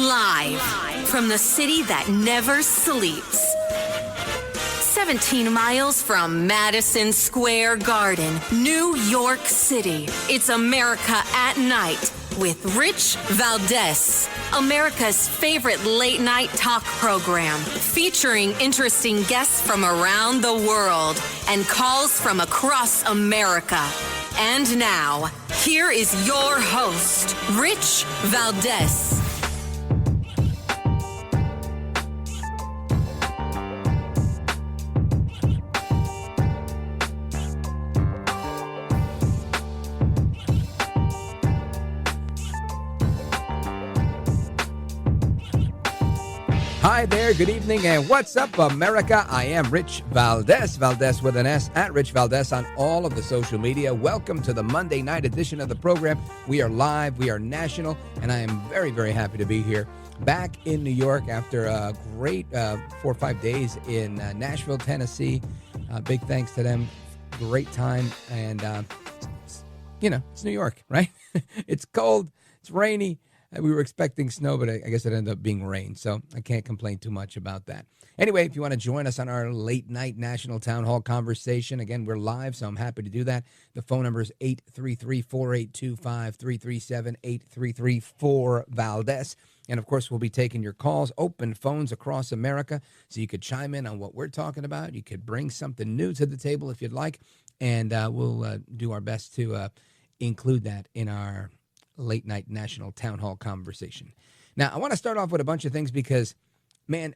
Live from the city that never sleeps. 17 miles from Madison Square Garden, New York City. It's America at Night with Rich Valdez, America's favorite late-night talk program, featuring interesting guests from around the world and calls from across America. And now, here is your host, Rich Valdez. Hi there, good evening, and what's up, America? I am Rich Valdez, Valdez with an S, at Rich Valdez on all of the social media. Welcome to the Monday night edition of the program. We are live, we are national, and I am very, very happy to be here back in New York after a great 4 or 5 days in Nashville, Tennessee. Big thanks to them. Great time, and, it's New York, right? It's cold, it's rainy. We were expecting snow, but I guess it ended up being rain, so I can't complain too much about that. Anyway, if you want to join us on our late-night national town hall conversation, again, we're live, so I'm happy to do that. The phone number is 833-482-5337, 833-4-VALDEZ. And, of course, we'll be taking your calls, open phones across America, so you could chime in on what we're talking about. You could bring something new to the table if you'd like, and we'll do our best to include that in our late-night national town hall conversation. Now, I want to start off with a bunch of things because, man,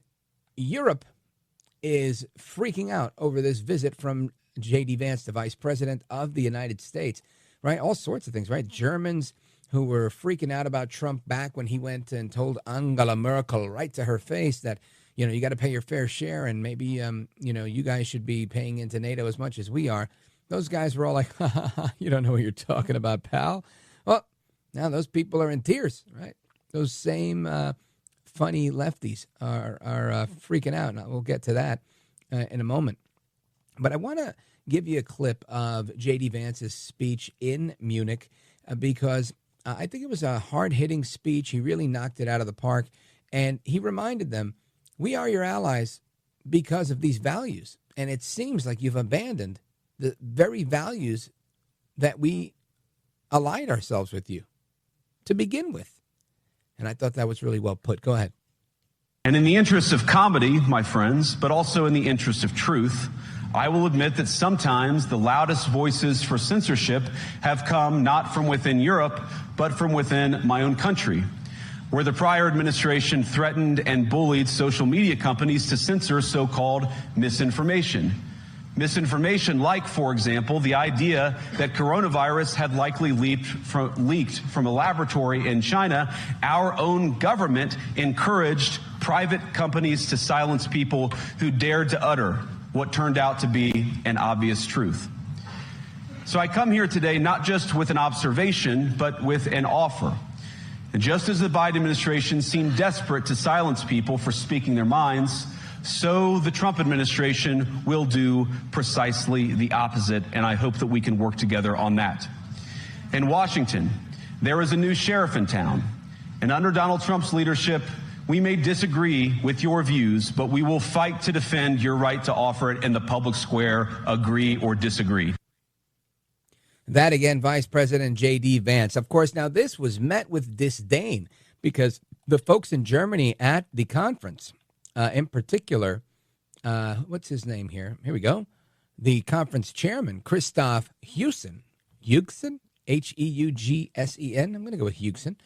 Europe is freaking out over this visit from J.D. Vance, the Vice President of the United States, right? All sorts of things, right? Germans who were freaking out about Trump back when he went and told Angela Merkel right to her face that, you got to pay your fair share and maybe, you guys should be paying into NATO as much as we are. Those guys were all like, you don't know what you're talking about, pal. Well, now those people are in tears, right? Those same funny lefties are freaking out. And we'll get to that in a moment. But I want to give you a clip of J.D. Vance's speech in Munich because I think it was a hard-hitting speech. He really knocked it out of the park. And he reminded them, we are your allies because of these values. And it seems like you've abandoned the very values that we allied ourselves with you to begin with. And I thought that was really well put. Go ahead. And in the interest of comedy, my friends, but also in the interest of truth, I will admit that sometimes the loudest voices for censorship have come not from within Europe, but from within my own country, where the prior administration threatened and bullied social media companies to censor so-called misinformation. Misinformation like, for example, the idea that coronavirus had likely leaked from a laboratory in China. Our own government encouraged private companies to silence people who dared to utter what turned out to be an obvious truth. So I come here today not just with an observation, but with an offer. And just as the Biden administration seemed desperate to silence people for speaking their minds, so the Trump administration will do precisely the opposite, and I hope that we can work together on that. In Washington, there is a new sheriff in town, and under Donald Trump's leadership, we may disagree with your views, but we will fight to defend your right to offer it in the public square, agree or disagree. That again, Vice President J.D. Vance. Of course, now this was met with disdain because the folks in Germany at the conference, in particular, what's his name here? Here we go. The conference chairman, Kristen Smeehuyzen, Heugsen. I'm going to go with Heugsen.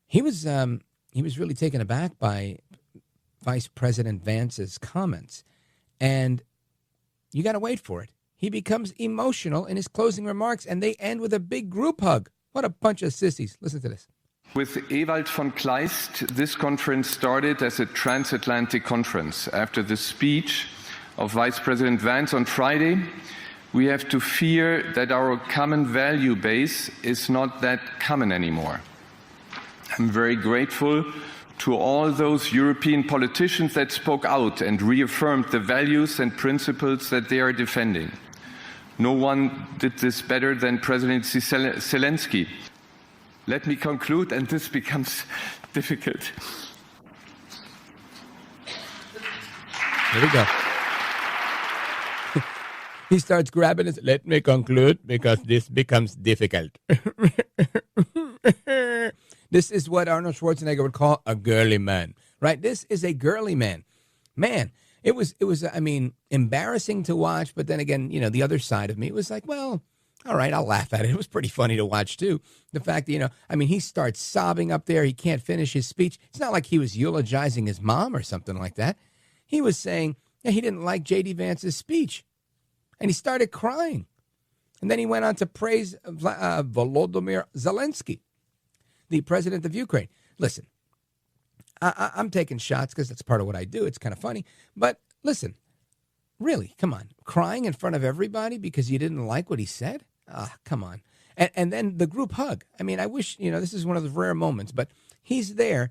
He was really taken aback by Vice President Vance's comments, and you got to wait for it. He becomes emotional in his closing remarks, and they end with a big group hug. What a bunch of sissies. Listen to this. With Ewald von Kleist, this conference started as a transatlantic conference. After the speech of Vice President Vance on Friday, we have to fear that our common value base is not that common anymore. I'm very grateful to all those European politicians that spoke out and reaffirmed the values and principles that they are defending. No one did this better than President Zelensky. Let me conclude, and this becomes difficult. Here we go. He starts grabbing his, let me conclude because this becomes difficult. This is what Arnold Schwarzenegger would call a girly man, right? This is a girly man. Man, it was, I mean, embarrassing to watch. But then again, you know, the other side of me was like, well, all right, I'll laugh at it. It was pretty funny to watch, too. The fact that, you know, I mean, he starts sobbing up there. He can't finish his speech. It's not like he was eulogizing his mom or something like that. He was saying that he didn't like J.D. Vance's speech. And he started crying. And then he went on to praise Volodymyr Zelensky, the president of Ukraine. Listen, I'm taking shots because that's part of what I do. It's kind of funny. But listen, really, come on. Crying in front of everybody because you didn't like what he said? Come on. And then the group hug. I mean, I wish, you know, this is one of the rare moments, but he's there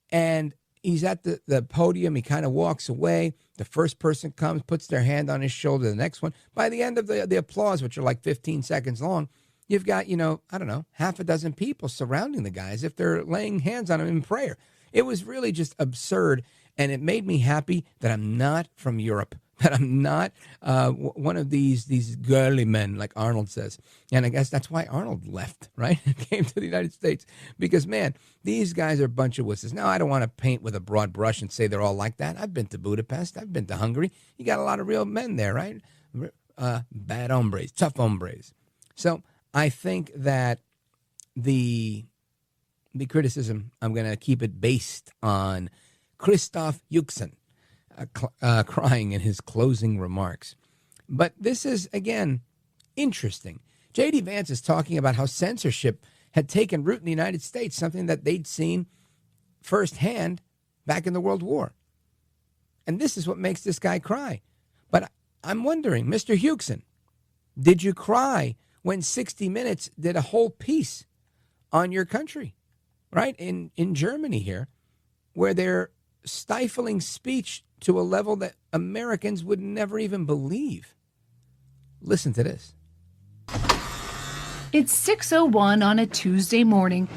and he's at the podium. He kind of walks away. The first person comes, puts their hand on his shoulder. The next one. By the end of the applause, which are like 15 seconds long, you've got, you know, I don't know, half a dozen people surrounding the guy as if they're laying hands on him in prayer. It was really just absurd. And it made me happy that I'm not from Europe, that I'm not one of these girly men, like Arnold says. And I guess that's why Arnold left, right? Came to the United States. Because, man, these guys are a bunch of wusses. Now, I don't want to paint with a broad brush and say they're all like that. I've been to Budapest. I've been to Hungary. You got a lot of real men there, right? Bad hombres, tough hombres. So I think that the criticism, I'm going to keep it based on Kristen Smeehuyzen crying in his closing remarks. But this is, again, interesting. J.D. Vance is talking about how censorship had taken root in the United States, something that they'd seen firsthand back in the World War. And this is what makes this guy cry. But I'm wondering, Mr. Smeehuyzen, did you cry when 60 Minutes did a whole piece on your country, right, in Germany here, where they're stifling speech to a level that Americans would never even believe? Listen to this. It's 6:01 on a Tuesday morning,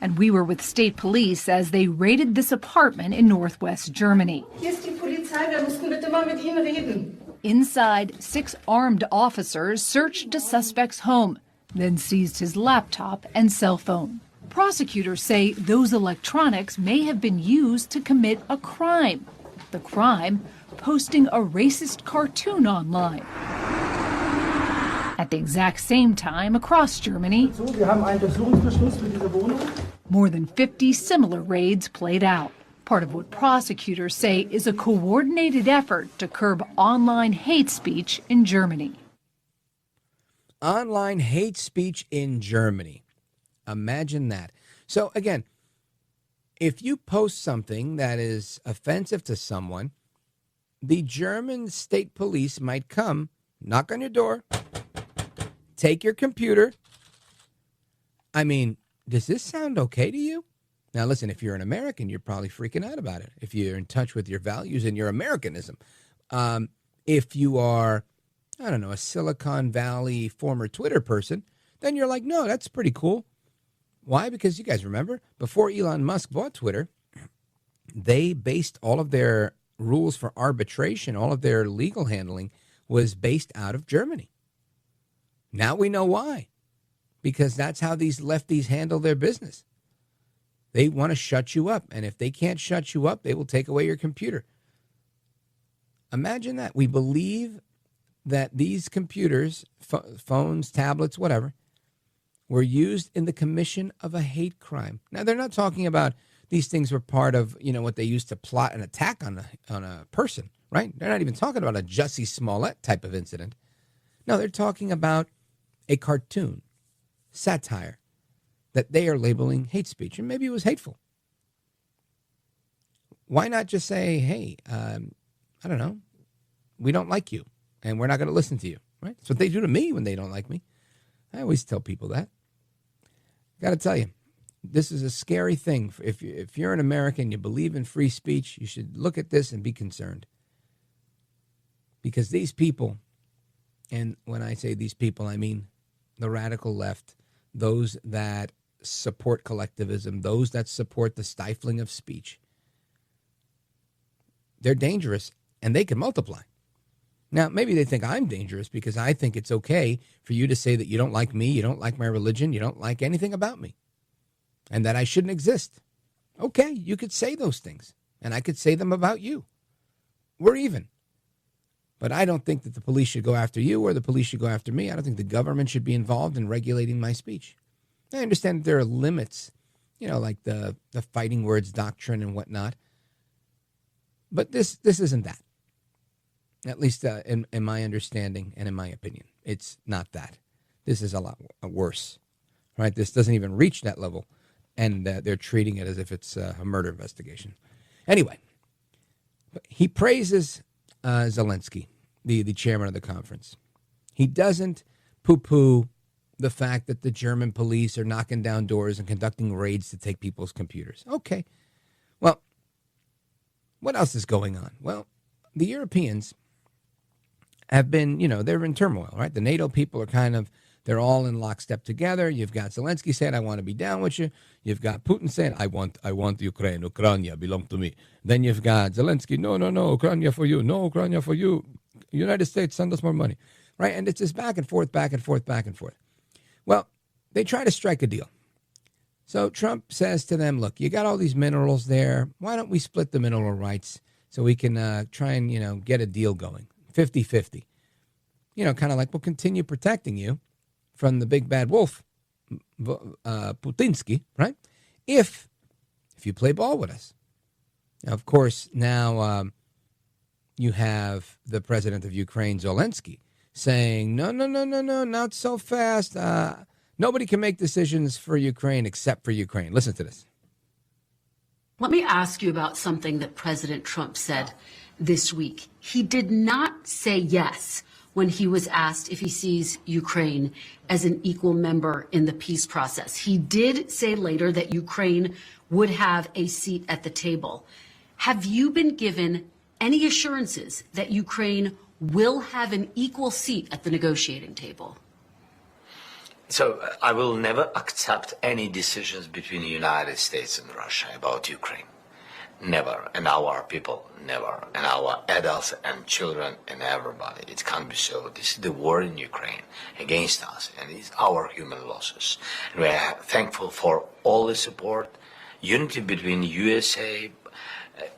and we were with state police as they raided this apartment in northwest Germany. Hier ist die Polizei, wir müssen bitte mal mit Ihnen reden. Inside, 6 armed officers searched a suspect's home, then seized his laptop and cell phone. Prosecutors say those electronics may have been used to commit a crime. The crime, posting a racist cartoon online. At the exact same time, across Germany, more than 50 similar raids played out. Part of what prosecutors say is a coordinated effort to curb online hate speech in Germany. Online hate speech in Germany. Imagine that. So again, if you post something that is offensive to someone, the German state police might come, knock on your door, take your computer. I mean, does this sound okay to you? Now, listen, if you're an American, you're probably freaking out about it. If you're in touch with your values and your Americanism. If you are, I don't know, a Silicon Valley former Twitter person, then you're like, no, that's pretty cool. Why? Because you guys remember, before Elon Musk bought Twitter, they based all of their rules for arbitration, all of their legal handling was based out of Germany. Now we know why. Because that's how these lefties handle their business. They want to shut you up. And if they can't shut you up, they will take away your computer. Imagine that. We believe that these computers, phones, tablets, whatever, were used in the commission of a hate crime. Now, they're not talking about these things were part of, you know, what they used to plot an attack on a person, right? They're not even talking about a Jussie Smollett type of incident. No, they're talking about a cartoon, satire, that they are labeling hate speech. And maybe it was hateful. Why not just say, hey, I don't know, we don't like you, and we're not going to listen to you, right? That's what they do to me when they don't like me. I always tell people that. Got to tell you, this is a scary thing. If you're an American, you believe in free speech, you should look at this and be concerned. Because these people, and when I say these people, I mean the radical left, those that support collectivism, those that support the stifling of speech, they're dangerous and they can multiply. Now, maybe they think I'm dangerous because I think it's okay for you to say that you don't like me, you don't like my religion, you don't like anything about me, and that I shouldn't exist. Okay, you could say those things, and I could say them about you. We're even. But I don't think that the police should go after you or the police should go after me. I don't think the government should be involved in regulating my speech. I understand that there are limits, like the fighting words doctrine and whatnot. But this isn't that. At least in my understanding and in my opinion. It's not that. This is a lot worse. Right? This doesn't even reach that level. And they're treating it as if it's a murder investigation. Anyway, he praises Zelensky, the chairman of the conference. He doesn't poo-poo the fact that the German police are knocking down doors and conducting raids to take people's computers. Okay. Well, what else is going on? Well, the Europeans have been, they're in turmoil, right? The NATO people are they're all in lockstep together. You've got Zelensky saying, I want to be down with you. You've got Putin saying, I want Ukraine. Ukraine belong to me. Then you've got Zelensky, no, Ukraine for you. No, Ukraine for you. United States, send us more money, right? And it's just back and forth, back and forth, back and forth. Well, they try to strike a deal. So Trump says to them, look, you got all these minerals there. Why don't we split the mineral rights so we can try and, get a deal going? 50-50. Kind of like we'll continue protecting you from the big bad wolf, Putinsky, right? If you play ball with us. Now, of course, now you have the president of Ukraine, Zelensky, saying, no, not so fast. Nobody can make decisions for Ukraine except for Ukraine. Listen to this. Let me ask you about something that President Trump said this week. He did not say yes when he was asked if he sees Ukraine as an equal member in the peace process. He did say later that Ukraine would have a seat at the table. Have you been given any assurances that Ukraine will have an equal seat at the negotiating table? So I will never accept any decisions between the United States and Russia about Ukraine. Never. And our people, never. And our adults and children and everybody. It can't be so. This is the war in Ukraine against us, and it's our human losses. And we are thankful for all the support, unity between USA,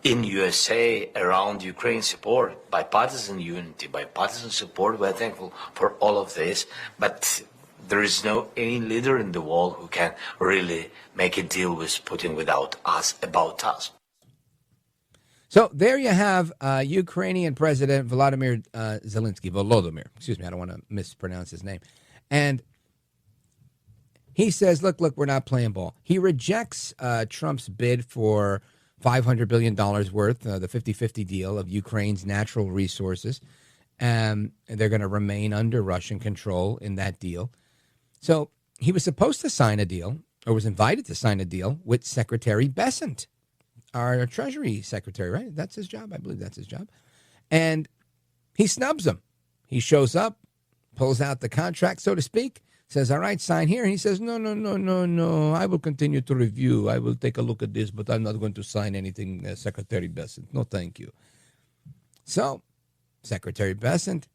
in USA, around Ukraine support, bipartisan unity, bipartisan support. We're thankful for all of this, but there is no any leader in the world who can really make a deal with Putin without us, about us. So there you have Ukrainian President Volodymyr Zelensky. Volodymyr, excuse me, I don't want to mispronounce his name. And he says, look, we're not playing ball. He rejects Trump's bid for $500 billion worth, the 50-50 deal of Ukraine's natural resources. And they're going to remain under Russian control in that deal. So he was supposed to sign a deal, or was invited to sign a deal with Secretary Bessent, our Treasury Secretary, right? That's his job. I believe that's his job. And he snubs him. He shows up, pulls out the contract, so to speak, says, all right, sign here. And he says, no. I will continue to review. I will take a look at this, but I'm not going to sign anything, Secretary Bessent. No, thank you. So Secretary Bessent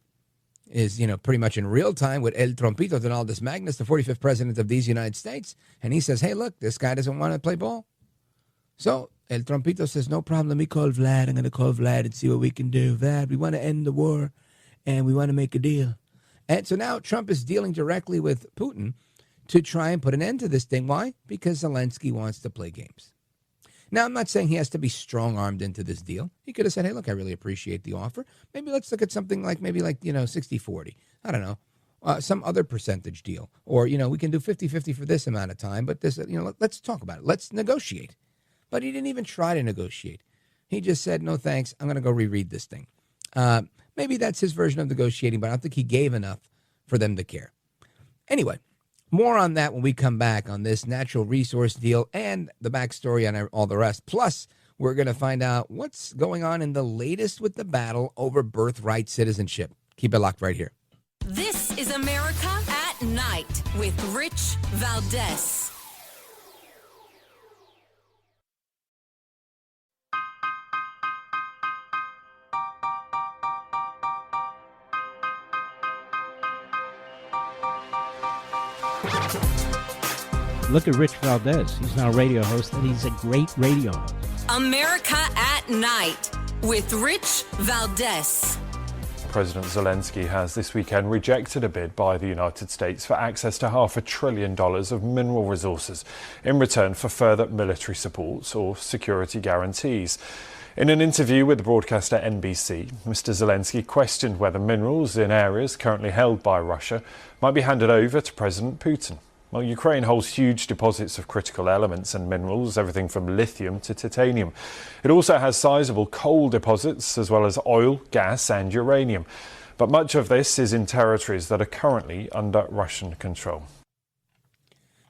is, pretty much in real time with El Trompito Donaldus Magnus, the 45th president of these United States. And he says, hey, look, this guy doesn't want to play ball. So El Trompito says, no problem. Let me call Vlad. I'm going to call Vlad and see what we can do. Vlad, we want to end the war and we want to make a deal. And so now Trump is dealing directly with Putin to try and put an end to this thing. Why? Because Zelensky wants to play games. Now, I'm not saying he has to be strong-armed into this deal. He could have said, hey, look, I really appreciate the offer. Maybe let's look at something like 60-40. I don't know. Some other percentage deal. Or, we can do 50-50 for this amount of time. But this, let's talk about it. Let's negotiate. But he didn't even try to negotiate. He just said, no, thanks. I'm going to go reread this thing. Maybe that's his version of negotiating, but I don't think he gave enough for them to care. Anyway, more on that when we come back on this natural resource deal and the backstory on all the rest. Plus, we're going to find out what's going on in the latest with the battle over birthright citizenship. Keep it locked right here. This is America at Night with Rich Valdez. Look at Rich Valdez. He's now a radio host, and he's a great radio host. America at Night with Rich Valdez. President Zelensky has this weekend rejected a bid by the United States for access to $500 billion of mineral resources in return for further military support or security guarantees. In an interview with the broadcaster NBC, Mr. Zelensky questioned whether minerals in areas currently held by Russia might be handed over to President Putin. Well, Ukraine holds huge deposits of critical elements and minerals, everything from lithium to titanium. It also has sizable coal deposits, as well as oil, gas and uranium. But much of this is in territories that are currently under Russian control.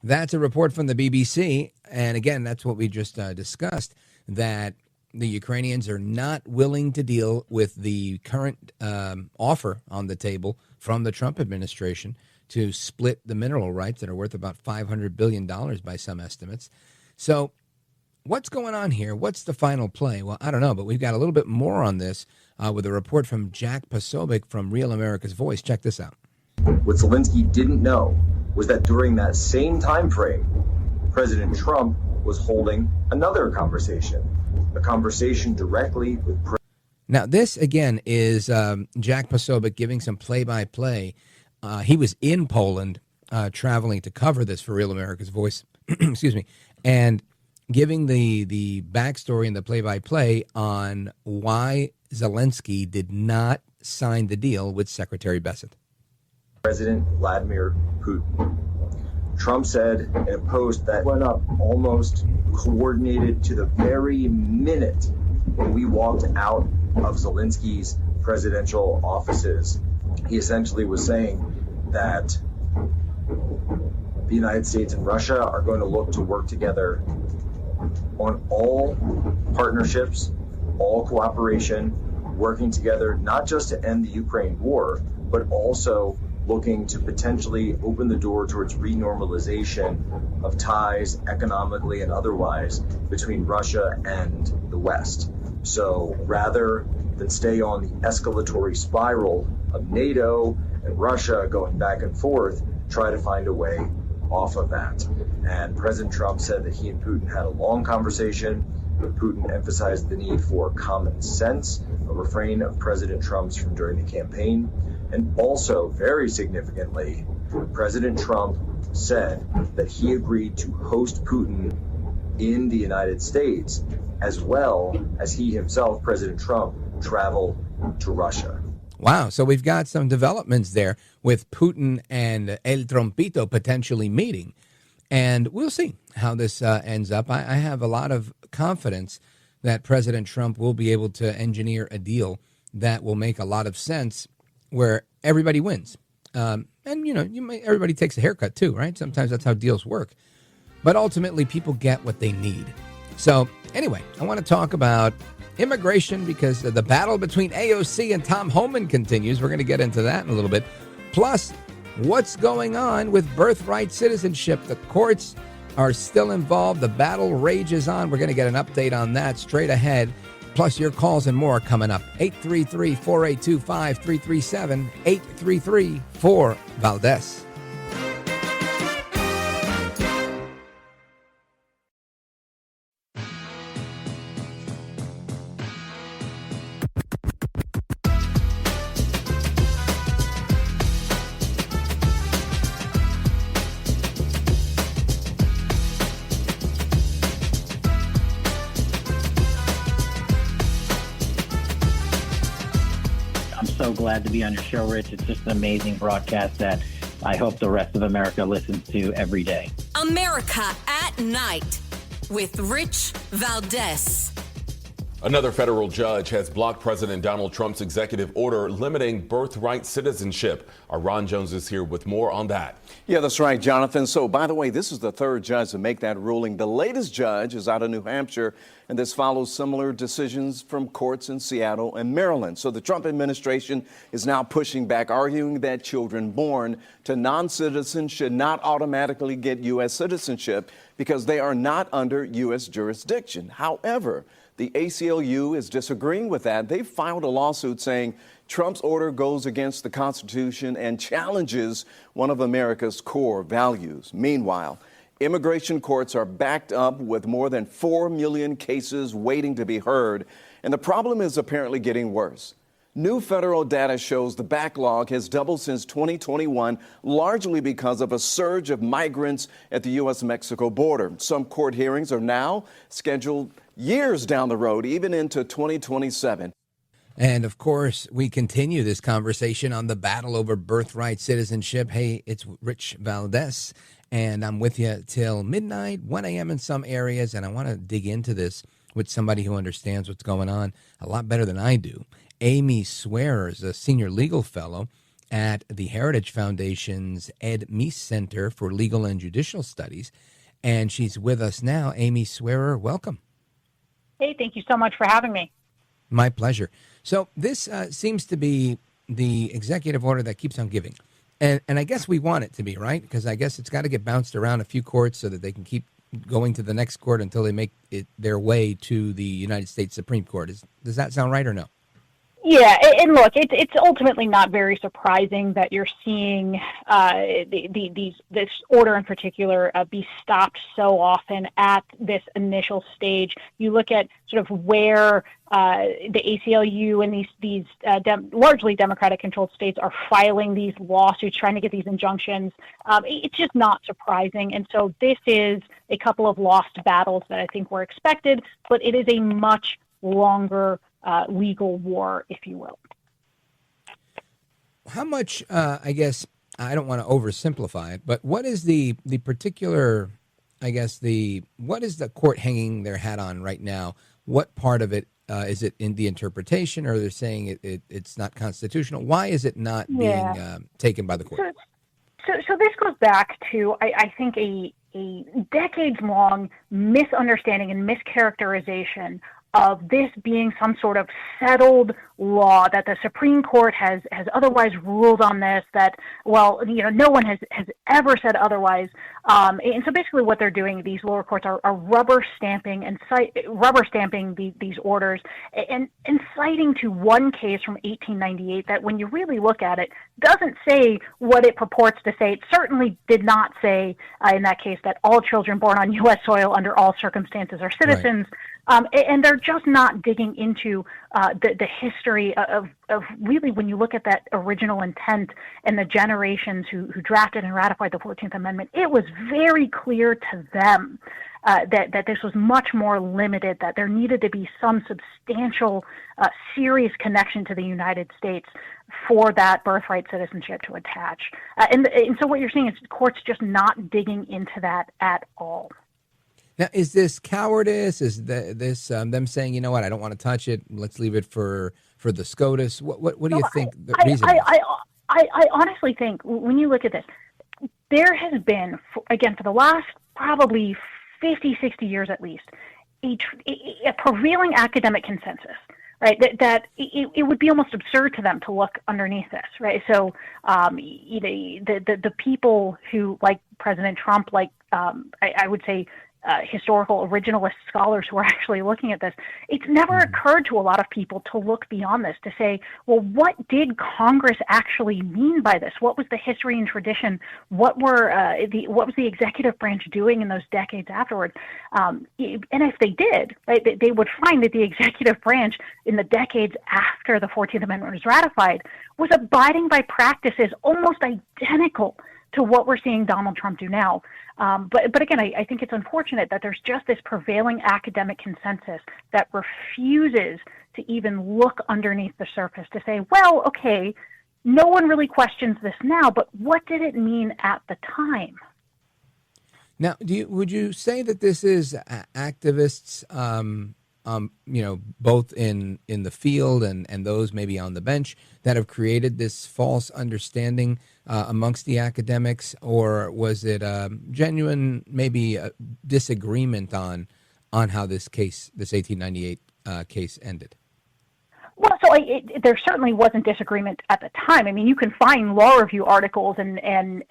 That's a report from the BBC. And again, that's what we just discussed, that the Ukrainians are not willing to deal with the current offer on the table from the Trump administration to split the mineral rights that are worth about $500 billion by some estimates. So what's going on here? What's the final play? Well, I don't know, but we've got a little bit more on this with a report from Jack Posobiec from Real America's Voice. Check this out. What Zelensky didn't know was that during that same time frame, President Trump was holding another conversation, a conversation directly with Now, this, again, is Jack Posobiec giving some play-by-play. He was in Poland traveling to cover this for Real America's Voice, excuse me, and giving the backstory and the play-by-play on why Zelensky did not sign the deal with Secretary Bessent. President Vladimir Putin. Trump said in a post that went up almost coordinated to the very minute when we walked out of Zelensky's presidential offices. He essentially was saying that the United States and Russia are going to look to work together on all partnerships, all cooperation, working together not just to end the Ukraine war, but also looking to potentially open the door towards renormalization of ties economically and otherwise between Russia and the West. So rather than stay on the escalatory spiral of NATO and Russia going back and forth, try to find a way off of that. And President Trump said that he and Putin had a long conversation, but Putin emphasized the need for common sense, a refrain of President Trump's from during the campaign. And also, very significantly, President Trump said that he agreed to host Putin in the United States, as well as he himself, President Trump, travel to Russia. Wow. So we've got some developments there with Putin and El Trompito potentially meeting. And we'll see how this ends up. I have a lot of confidence that President Trump will be able to engineer a deal that will make a lot of sense where everybody wins. And, you know, everybody takes a haircut too, right? Sometimes that's how deals work. But ultimately, people get what they need. So anyway, I want to talk about immigration because the battle between AOC and Tom Homan continues. We're going to get into that in a little bit. Plus, what's going on with birthright citizenship? The courts are still involved. The battle rages on. We're going to get an update on that straight ahead. Plus, your calls and more coming up. 833-482-5337, 833-4-VALDEZ. Glad to be on your show, Rich. It's just an amazing broadcast that I hope the rest of America listens to every day. America at Night with Rich Valdez. Another federal judge has blocked President Donald Trump's executive order limiting birthright citizenship. Our Ron Jones is here with more on that. Yeah, that's right, Jonathan. So, by the way, this is the third judge to make that ruling. The latest judge is out of New Hampshire, and this follows similar decisions from courts in Seattle and Maryland. So the Trump administration is now pushing back, arguing that children born to non-citizens should not automatically get U.S. citizenship because they are not under U.S. jurisdiction. However, the ACLU is disagreeing with that. They filed a lawsuit saying Trump's order goes against the Constitution and challenges one of America's core values. Meanwhile, Immigration courts are backed up with more than 4 million cases waiting to be heard, and the problem is apparently getting worse. New federal data shows the backlog has doubled since 2021, largely because of a surge of migrants at the U.S.-Mexico border. Some court hearings are now scheduled years down the road, even into 2027. And of course, we continue this conversation on the battle over birthright citizenship. Hey, it's Rich Valdez, and I'm with you till midnight, 1 a.m. in some areas. And I want to dig into this with somebody who understands what's going on a lot better than I do. Amy Swearer is a senior legal fellow at the Heritage Foundation's Ed Meese Center for Legal and Judicial Studies. And she's with us now. Amy Swearer, welcome. Hey, thank you so much for having me. My pleasure. So this seems to be the executive order that keeps on giving. And I guess we want it to be, right? Because I guess it's got to get bounced around a few courts so that they can keep going to the next court until they make it their way to the United States Supreme Court. Does that sound right or no? Yeah, and look, it's ultimately not very surprising that you're seeing this order in particular be stopped so often at this initial stage. You look at sort of where the ACLU and these largely Democratic-controlled states are filing these lawsuits, trying to get these injunctions. It's just not surprising. And so this is a couple of lost battles that I think were expected, but it is a much longer legal war, if you will. How much, I guess, I don't want to oversimplify it, but what is the particular, I guess, what is the court hanging their hat on right now? What part of it is it in the interpretation, or they're saying it's not constitutional? Why is it not being taken by the court? So this goes back to, I think, a decades-long misunderstanding and mischaracterization of this being some sort of settled law, that the Supreme Court has otherwise ruled on this, that, well, no one has ever said otherwise. And so basically what they're doing, these lower courts are rubber stamping these orders and citing to one case from 1898 that, when you really look at it, doesn't say what it purports to say. It certainly did not say in that case that all children born on U.S. soil under all circumstances are citizens. Right. And they're just not digging into the history of really, when you look at that original intent and the generations who drafted and ratified the 14th Amendment, it was very clear to them that this was much more limited, that there needed to be some substantial, serious connection to the United States for that birthright citizenship to attach. And so what you're seeing is courts just not digging into that at all. Now, is this cowardice? Is this them saying, you know what, I don't want to touch it, let's leave it for the SCOTUS? What do you think the reason is? I honestly think, when you look at this, there has been, again, for the last probably 50, 60 years at least, a prevailing academic consensus, right, that it would be almost absurd to them to look underneath this, right? So the people who, like President Trump, like I would say, historical originalist scholars who are actually looking at this, it's never occurred to a lot of people to look beyond this, to say, well, what did Congress actually mean by this? What was the history and tradition? What was the executive branch doing in those decades afterwards? And if they did, right, they would find that the executive branch in the decades after the 14th Amendment was ratified was abiding by practices almost identical to what we're seeing Donald Trump do now. But again, I think it's unfortunate that there's just this prevailing academic consensus that refuses to even look underneath the surface to say, well, okay, no one really questions this now, but what did it mean at the time? Now, would you say that this is activists, both in the field and those maybe on the bench, that have created this false understanding amongst the academics, or was it genuine, maybe a disagreement on how this 1898 case ended? Well, so there certainly wasn't disagreement at the time. I mean, you can find law review articles and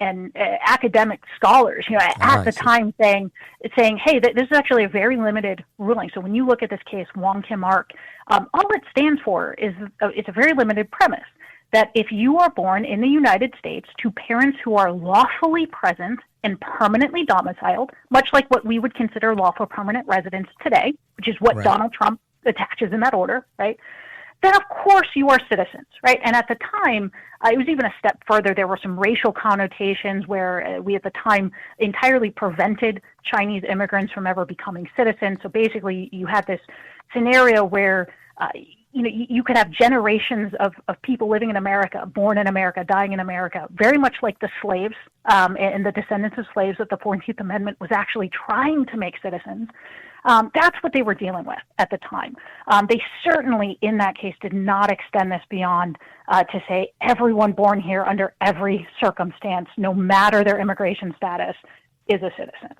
academic scholars, at the time saying, hey, this is actually a very limited ruling. So when you look at this case, Wong Kim Ark, all it stands for is it's a very limited premise that if you are born in the United States to parents who are lawfully present and permanently domiciled, much like what we would consider lawful permanent residence today, which is what Donald Trump attaches in that order, right? Then of course you are citizens, right? And at the time, it was even a step further. There were some racial connotations where we at the time entirely prevented Chinese immigrants from ever becoming citizens. So basically you had this scenario where you could have generations of people living in America, born in America, dying in America, very much like the slaves and the descendants of slaves that the 14th Amendment was actually trying to make citizens. That's what they were dealing with at the time. They certainly, in that case, did not extend this beyond to say everyone born here under every circumstance, no matter their immigration status, is a citizen.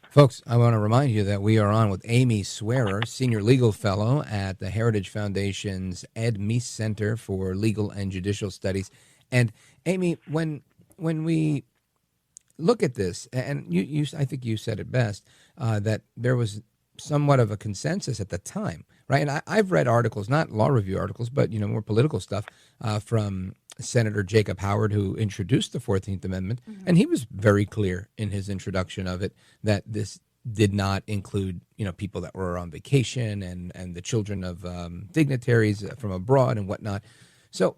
Folks, I want to remind you that we are on with Amy Swearer, Senior Legal Fellow at the Heritage Foundation's Ed Meese Center for Legal and Judicial Studies. And Amy, when we look at this, and you I think you said it best, that there was somewhat of a consensus at the time, right? And I've read articles, not law review articles, but more political stuff from Senator Jacob Howard, who introduced the 14th Amendment, and he was very clear in his introduction of it that this did not include, people that were on vacation and the children of dignitaries from abroad and whatnot. So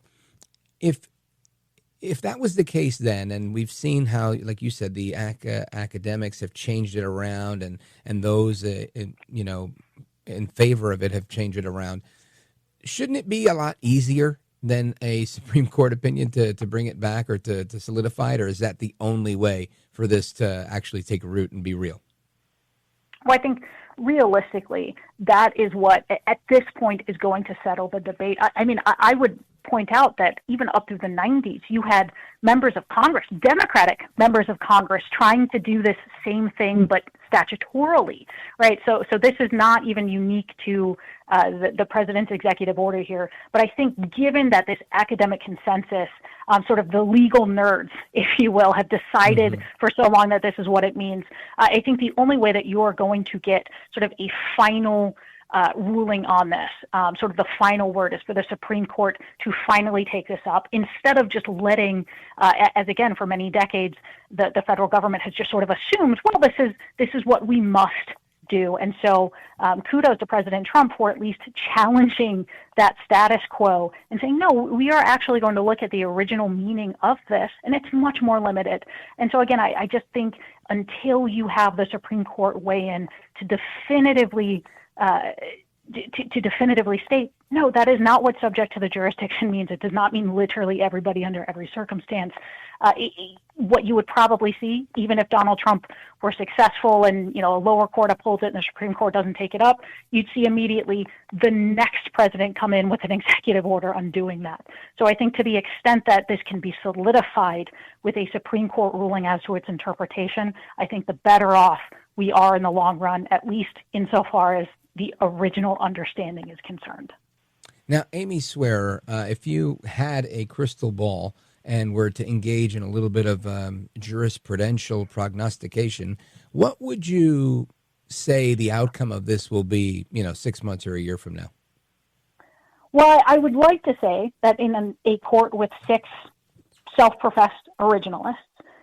if that was the case then, and we've seen how, like you said, the academics have changed it around, and those in favor of it have changed it around, shouldn't it be a lot easier than a Supreme Court opinion to bring it back or to solidify it, or is that the only way for this to actually take root and be real? Well, I think realistically, that is what at this point is going to settle the debate. I would point out that even up through the 90s, you had members of Congress, Democratic members of Congress, trying to do this same thing, but statutorily, right? So this is not even unique to the president's executive order here. But I think given that this academic consensus, sort of the legal nerds, if you will, have decided for so long that this is what it means, I think the only way that you are going to get sort of a final ruling on this, sort of the final word, is for the Supreme Court to finally take this up, instead of just letting, as again for many decades, the federal government has just sort of assumed, well, this is what we must do. And so kudos to President Trump for at least challenging that status quo and saying, no, we are actually going to look at the original meaning of this, and it's much more limited. And so again, I just think until you have the Supreme Court weigh in to definitively state, no, that is not what subject to the jurisdiction means. It does not mean literally everybody under every circumstance. What you would probably see, even if Donald Trump were successful and a lower court upholds it and the Supreme Court doesn't take it up, you'd see immediately the next president come in with an executive order undoing that. So I think to the extent that this can be solidified with a Supreme Court ruling as to its interpretation, I think the better off we are in the long run, at least insofar as the original understanding is concerned. Now, Amy Swearer, if you had a crystal ball and were to engage in a little bit of jurisprudential prognostication, what would you say the outcome of this will be, 6 months or a year from now? Well, I would like to say that in a court with 6 self-professed originalists,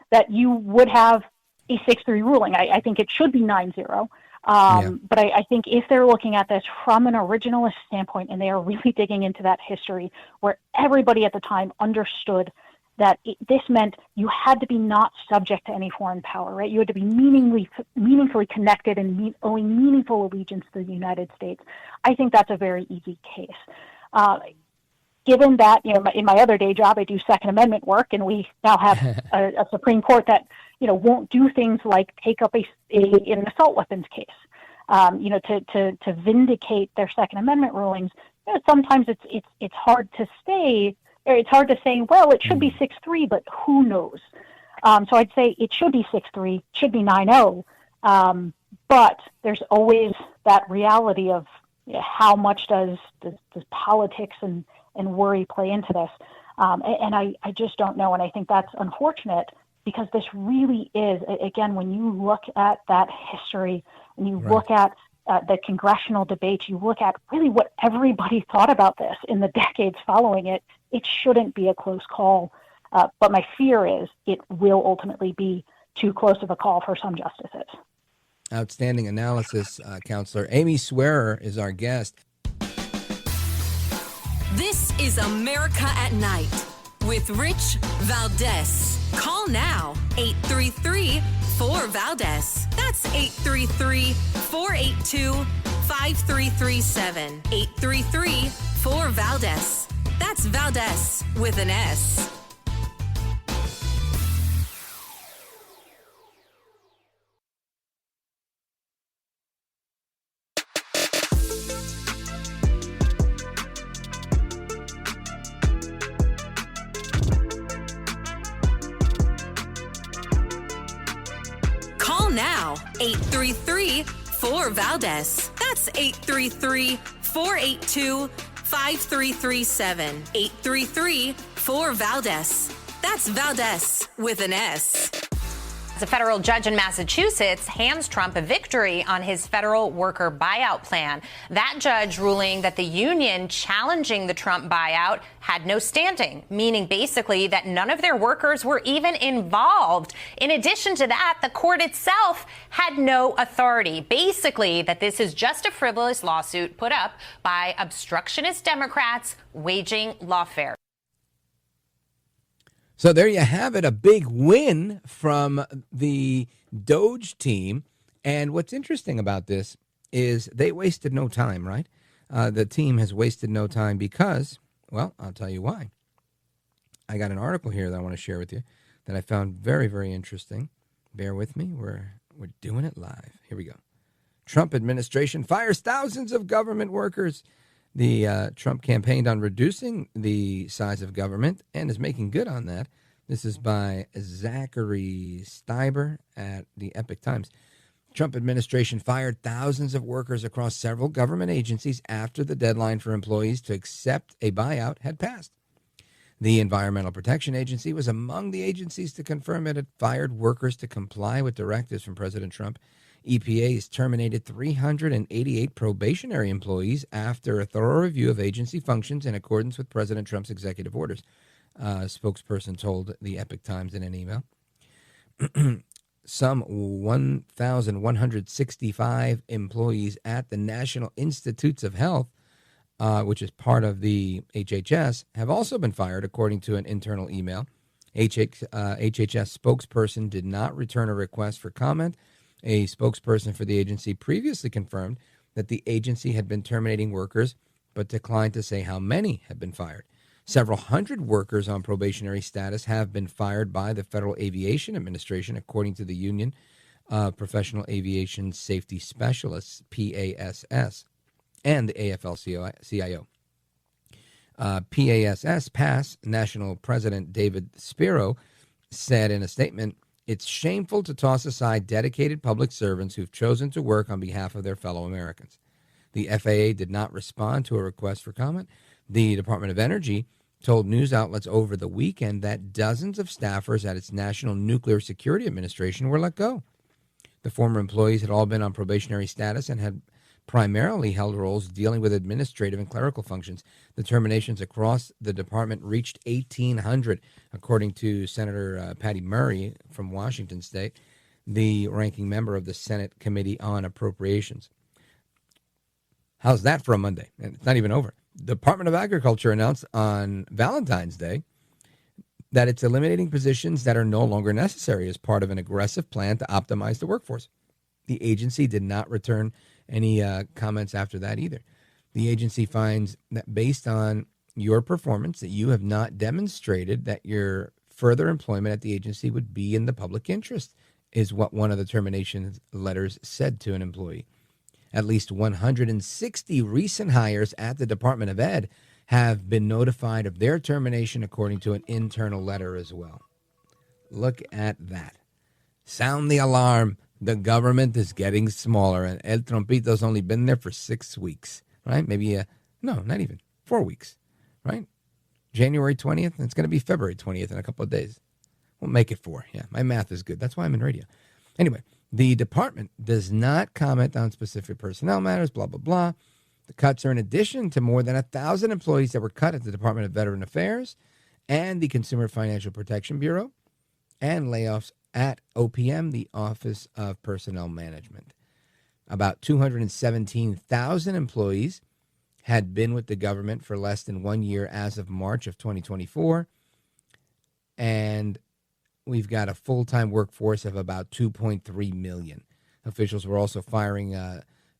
that you would have a 6-3 ruling. I think it should be 9-0. But I think if they're looking at this from an originalist standpoint and they are really digging into that history where everybody at the time understood that this meant you had to be not subject to any foreign power, right? You had to be meaningfully connected and owing meaningful allegiance to the United States. I think that's a very easy case. Given that, in my other day job, I do Second Amendment work, and we now have a Supreme Court that, won't do things like take up an assault weapons case, to vindicate their Second Amendment rulings. Sometimes it's hard to say. It's hard to say, well, it should be 6-3, but who knows? So I'd say it should be 6-3, should be 9-0. But there's always that reality of how much does politics and worry play into this. And I just don't know. And I think that's unfortunate because this really is, again, when you look at that history and you look at the congressional debates, you look at really what everybody thought about this in the decades following it, it shouldn't be a close call. But my fear is it will ultimately be too close of a call for some justices. Outstanding analysis, Counselor. Amy Swearer is our guest. This is America at Night with Rich Valdez. Call now, 833-4VALDEZ. That's 833-482-5337. 833-4VALDEZ. That's Valdez with an S. Call now, 833-4VALDEZ. That's 833-482-5337. 833-4VALDEZ. That's Valdez with an S. A federal judge in Massachusetts hands Trump a victory on his federal worker buyout plan. That judge ruling that the union challenging the Trump buyout had no standing, meaning basically that none of their workers were even involved. In addition to that, the court itself had no authority. Basically, that this is just a frivolous lawsuit put up by obstructionist Democrats waging lawfare. So there you have it, a big win from the Doge team. And what's interesting about this is they wasted no time, right? The team has wasted no time because, well, I'll tell you why. I got an article here that I want to share with you that I found very, very interesting. Bear with me. We're doing it live. Here we go. Trump administration fires thousands of government workers. The Trump campaigned on reducing the size of government and is making good on that. This is by Zachary Steiber at the Epoch Times. Trump administration fired thousands of workers across several government agencies after the deadline for employees to accept a buyout had passed. The Environmental Protection Agency was among the agencies to confirm it had fired workers to comply with directives from President Trump. EPA has terminated 388 probationary employees after a thorough review of agency functions in accordance with President Trump's executive orders, a spokesperson told the Epoch Times in an email. Some 1,165 employees at the National Institutes of Health, which is part of the HHS, have also been fired, according to an internal email. HHS spokesperson did not return a request for comment. A spokesperson for the agency previously confirmed that the agency had been terminating workers, but declined to say how many had been fired. Several hundred workers on probationary status have been fired by the Federal Aviation Administration, according to the Union of Professional Aviation Safety Specialists, PASS, and the AFL-CIO. PASS National President David Spiro said in a statement, "It's shameful to toss aside dedicated public servants who've chosen to work on behalf of their fellow Americans." The FAA did not respond to a request for comment. The Department of Energy told news outlets over the weekend that dozens of staffers at its National Nuclear Security Administration were let go. The former employees had all been on probationary status and had primarily held roles dealing with administrative and clerical functions. The terminations across the department reached 1,800, according to Senator Patty Murray from Washington State, the ranking member of the Senate Committee on Appropriations. How's that for a Monday? And it's not even over. The Department of Agriculture announced on Valentine's Day that it's eliminating positions that are no longer necessary as part of an aggressive plan to optimize the workforce. The agency did not return any comments after that either. The agency finds that based on your performance, that you have not demonstrated that your further employment at the agency would be in the public interest, is what one of the termination letters said to an employee. At least 160 recent hires at the Department of Ed have been notified of their termination, according to an internal letter as well. Look at that. Sound the alarm. The government is getting smaller, and El Trompito's only been there for 6 weeks, right? Maybe, no, not even 4 weeks, right? January 20th, and it's going to be February 20th in a couple of days. We'll make it 4. Yeah, my math is good. That's why I'm in radio. Anyway, the department does not comment on specific personnel matters, blah, blah, blah. The cuts are in addition to more than 1,000 employees that were cut at the Department of Veteran Affairs and the Consumer Financial Protection Bureau, and layoffs at OPM, the Office of Personnel Management. About 217,000 employees had been with the government for less than 1 year as of March of 2024. And we've got a full-time workforce of about 2.3 million. Officials were also firing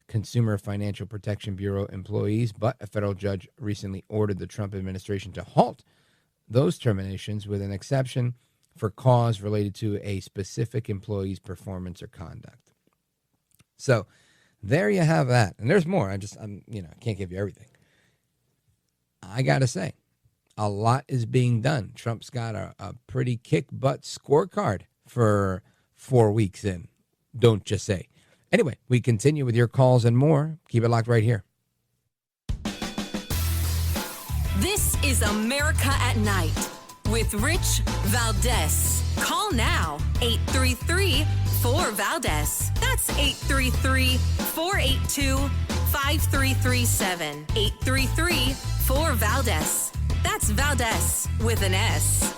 Consumer Financial Protection Bureau employees, but a federal judge recently ordered the Trump administration to halt those terminations with an exception for cause related to a specific employee's performance or conduct. So there you have that. And there's more. I can't give you everything. I got to say, a lot is being done. Trump's got a pretty kick-butt scorecard for 4 weeks in. Don't just say. Anyway, we continue with your calls and more. Keep it locked right here. This is America at Night with Rich Valdez. Call now, 833-4VALDEZ. That's 833-482-5337. 833-4VALDEZ. That's Valdez with an S.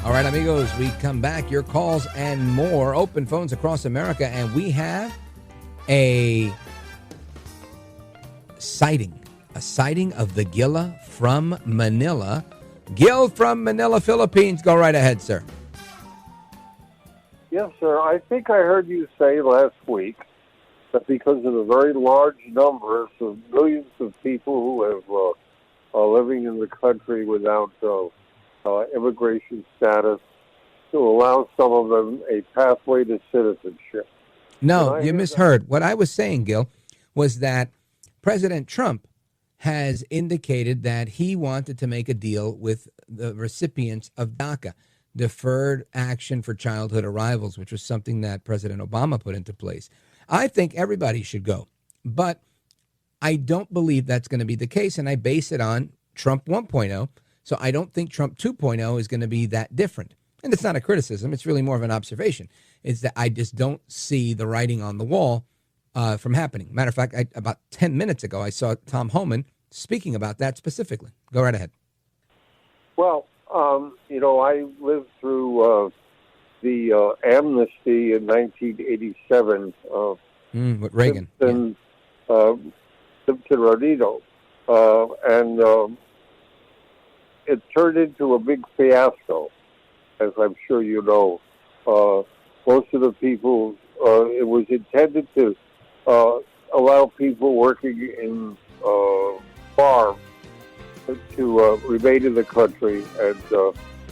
All right, amigos, we come back. Your calls and more. Open phones across America, and we have a sighting of the Gila from Manila. Gil from Manila, Philippines. Go right ahead, sir. Yes, sir. I think I heard you say last week that because of the very large numbers of millions of people who are living in the country without immigration status, to allow some of them a pathway to citizenship. No, you misheard. What I was saying, Gil, was that President Trump has indicated that he wanted to make a deal with the recipients of DACA, Deferred Action for Childhood Arrivals, which was something that President Obama put into place. I think everybody should go, but I don't believe that's going to be the case, and I base it on Trump 1.0. So I don't think Trump 2.0 is going to be that different. And it's not a criticism. It's really more of an observation. It's that I just don't see the writing on the wall from happening. Matter of fact, about 10 minutes ago, I saw Tom Homan speaking about that specifically. Go right ahead. Well, I lived through the amnesty in 1987. With Reagan. Simpson Rodino. And it turned into a big fiasco, as I'm sure you know. Most of the people, it was intended to allow people working in farms to remain in the country, and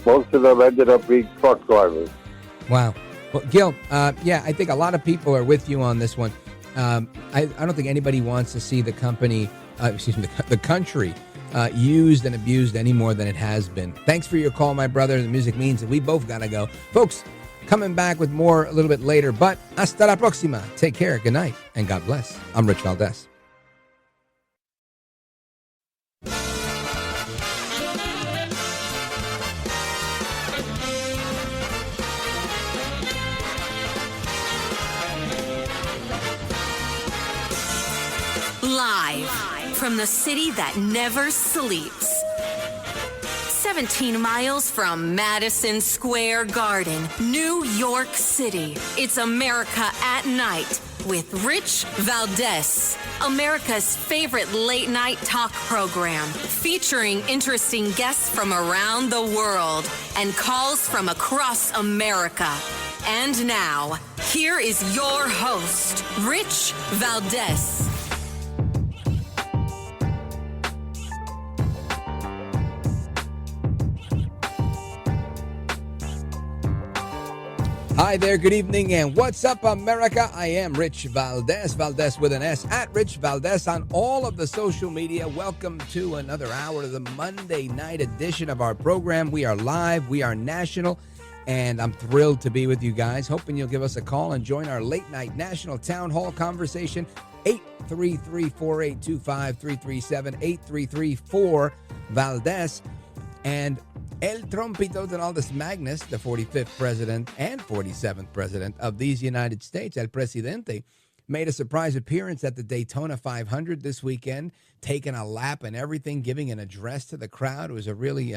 most of them ended up being truck drivers. Wow. Well, Gil, I think a lot of people are with you on this one. I don't think anybody wants to see the country used and abused any more than it has been. Thanks for your call, my brother. The music means that we both got to go. Folks, coming back with more a little bit later, but hasta la próxima. Take care, good night, and God bless. I'm Rich Valdez. Live from the city that never sleeps. 17 miles from Madison Square Garden, New York City. It's America at Night with Rich Valdez, America's favorite late night talk program, featuring interesting guests from around the world and calls from across America. And now, here is your host, Rich Valdez. Hi there, good evening, and what's up, America? I am Rich Valdez, Valdez with an S, at Rich Valdez on all of the social media. Welcome to another hour of the Monday night edition of our program. We are live, we are national, And I'm thrilled to be with you guys. Hoping you'll give us a call and join our late night national town hall conversation. 833-482-5337, 833-4-Valdez. And El Trompito Donaldus Magnus, the 45th president and 47th president of these United States, El Presidente, made a surprise appearance at the Daytona 500 this weekend, taking a lap and everything, giving an address to the crowd. It was a really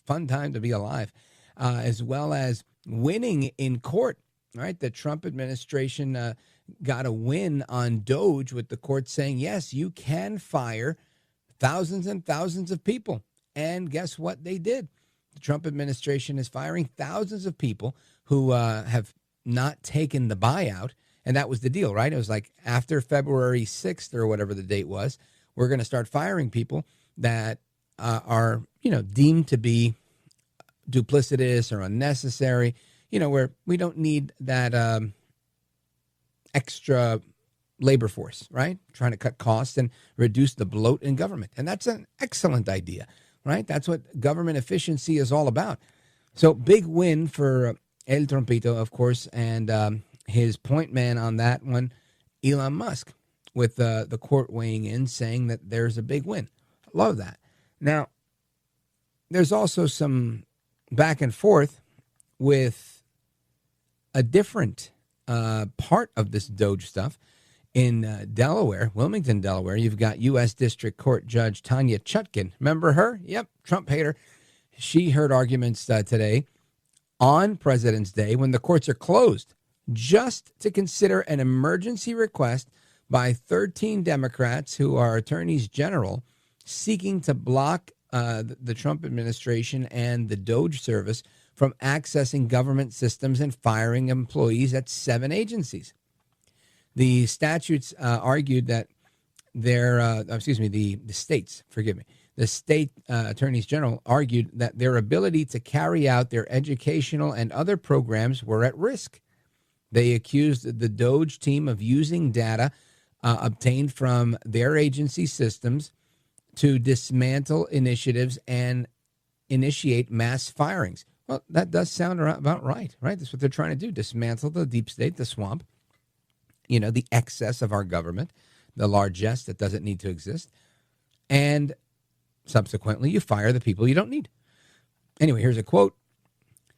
fun time to be alive, as well as winning in court. Right, the Trump administration got a win on Doge, with the court saying, yes, you can fire thousands and thousands of people. And guess what they did? The Trump administration is firing thousands of people who have not taken the buyout. And that was the deal, right? It was like after February 6th or whatever the date was, we're going to start firing people that are, deemed to be duplicitous or unnecessary, where we don't need that extra labor force, right? Trying to cut costs and reduce the bloat in government. And that's an excellent idea, right? That's what government efficiency is all about. So big win for El Trompito, of course, and his point man on that one, Elon Musk, with the court weighing in, saying that there's a big win. Love that. Now, there's also some back and forth with a different part of this Doge stuff. In Delaware, Wilmington, Delaware, you've got U.S. District Court Judge Tanya Chutkan. Remember her? Yep, Trump hater. She heard arguments today on President's Day when the courts are closed just to consider an emergency request by 13 Democrats who are attorneys general seeking to block the Trump administration and the Doge service from accessing government systems and firing employees at 7 agencies. The statutes argued that the states, forgive me, the state attorneys general argued that their ability to carry out their educational and other programs were at risk. They accused the Doge team of using data obtained from their agency systems to dismantle initiatives and initiate mass firings. Well, that does sound about right? That's what they're trying to do, dismantle the deep state, the swamp, the excess of our government, the largesse that doesn't need to exist. And subsequently, you fire the people you don't need. Anyway, here's a quote.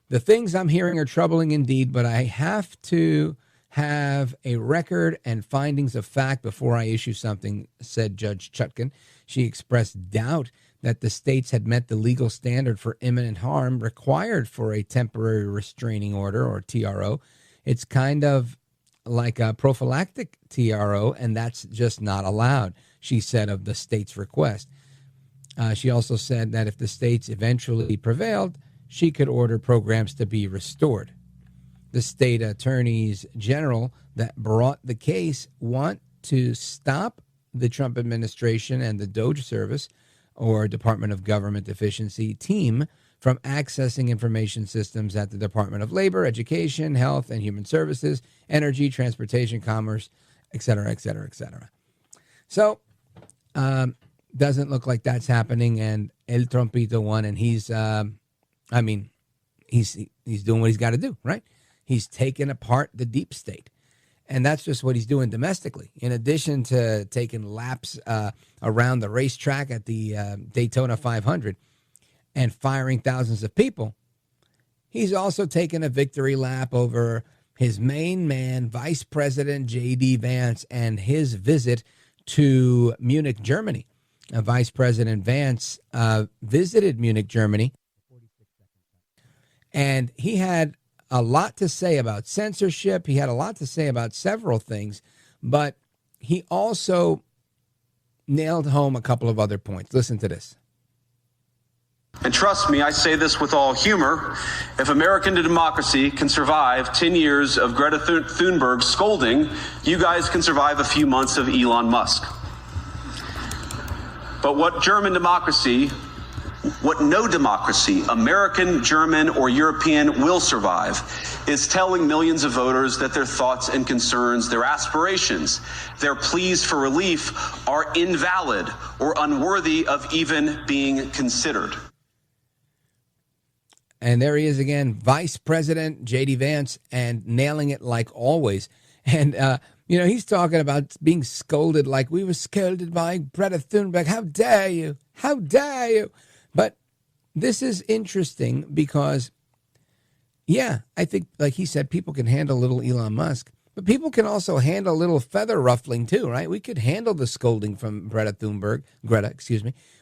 "The things I'm hearing are troubling indeed, but I have to have a record and findings of fact before I issue something," said Judge Chutkan. She expressed doubt that the states had met the legal standard for imminent harm required for a temporary restraining order, or TRO. It's kind of like a prophylactic TRO, and that's just not allowed, she said of the state's request. She also said that if the states eventually prevailed, she could order programs to be restored. The state attorneys general that brought the case want to stop the Trump administration and the Doge service, or Department of Government Efficiency team, from accessing information systems at the Department of Labor, Education, Health and Human Services, Energy, Transportation, Commerce, et cetera, et cetera, et cetera. So, doesn't look like that's happening, and El Trompito won, and he's doing what he's got to do, right? He's taken apart the deep state. And that's just what he's doing domestically. In addition to taking laps around the racetrack at the Daytona 500 and firing thousands of people, he's also taken a victory lap over his main man, Vice President J.D. Vance, and his visit to Munich, Germany. Vice President Vance visited Munich, Germany, and he had a lot to say about censorship. He had a lot to say about several things, but he also nailed home a couple of other points. Listen to this. And trust me, I say this with all humor. If American democracy can survive 10 years of Greta Thunberg scolding, you guys can survive a few months of Elon Musk. But what no democracy, American, German, or European, will survive is telling millions of voters that their thoughts and concerns, their aspirations, their pleas for relief are invalid or unworthy of even being considered. And there he is again, Vice President J.D. Vance, and nailing it like always. And, he's talking about being scolded like we were scolded by Greta Thunberg. How dare you? How dare you? But this is interesting because, yeah, I think, like he said, people can handle little Elon Musk, but people can also handle a little feather ruffling too, right? We could handle the scolding from Greta.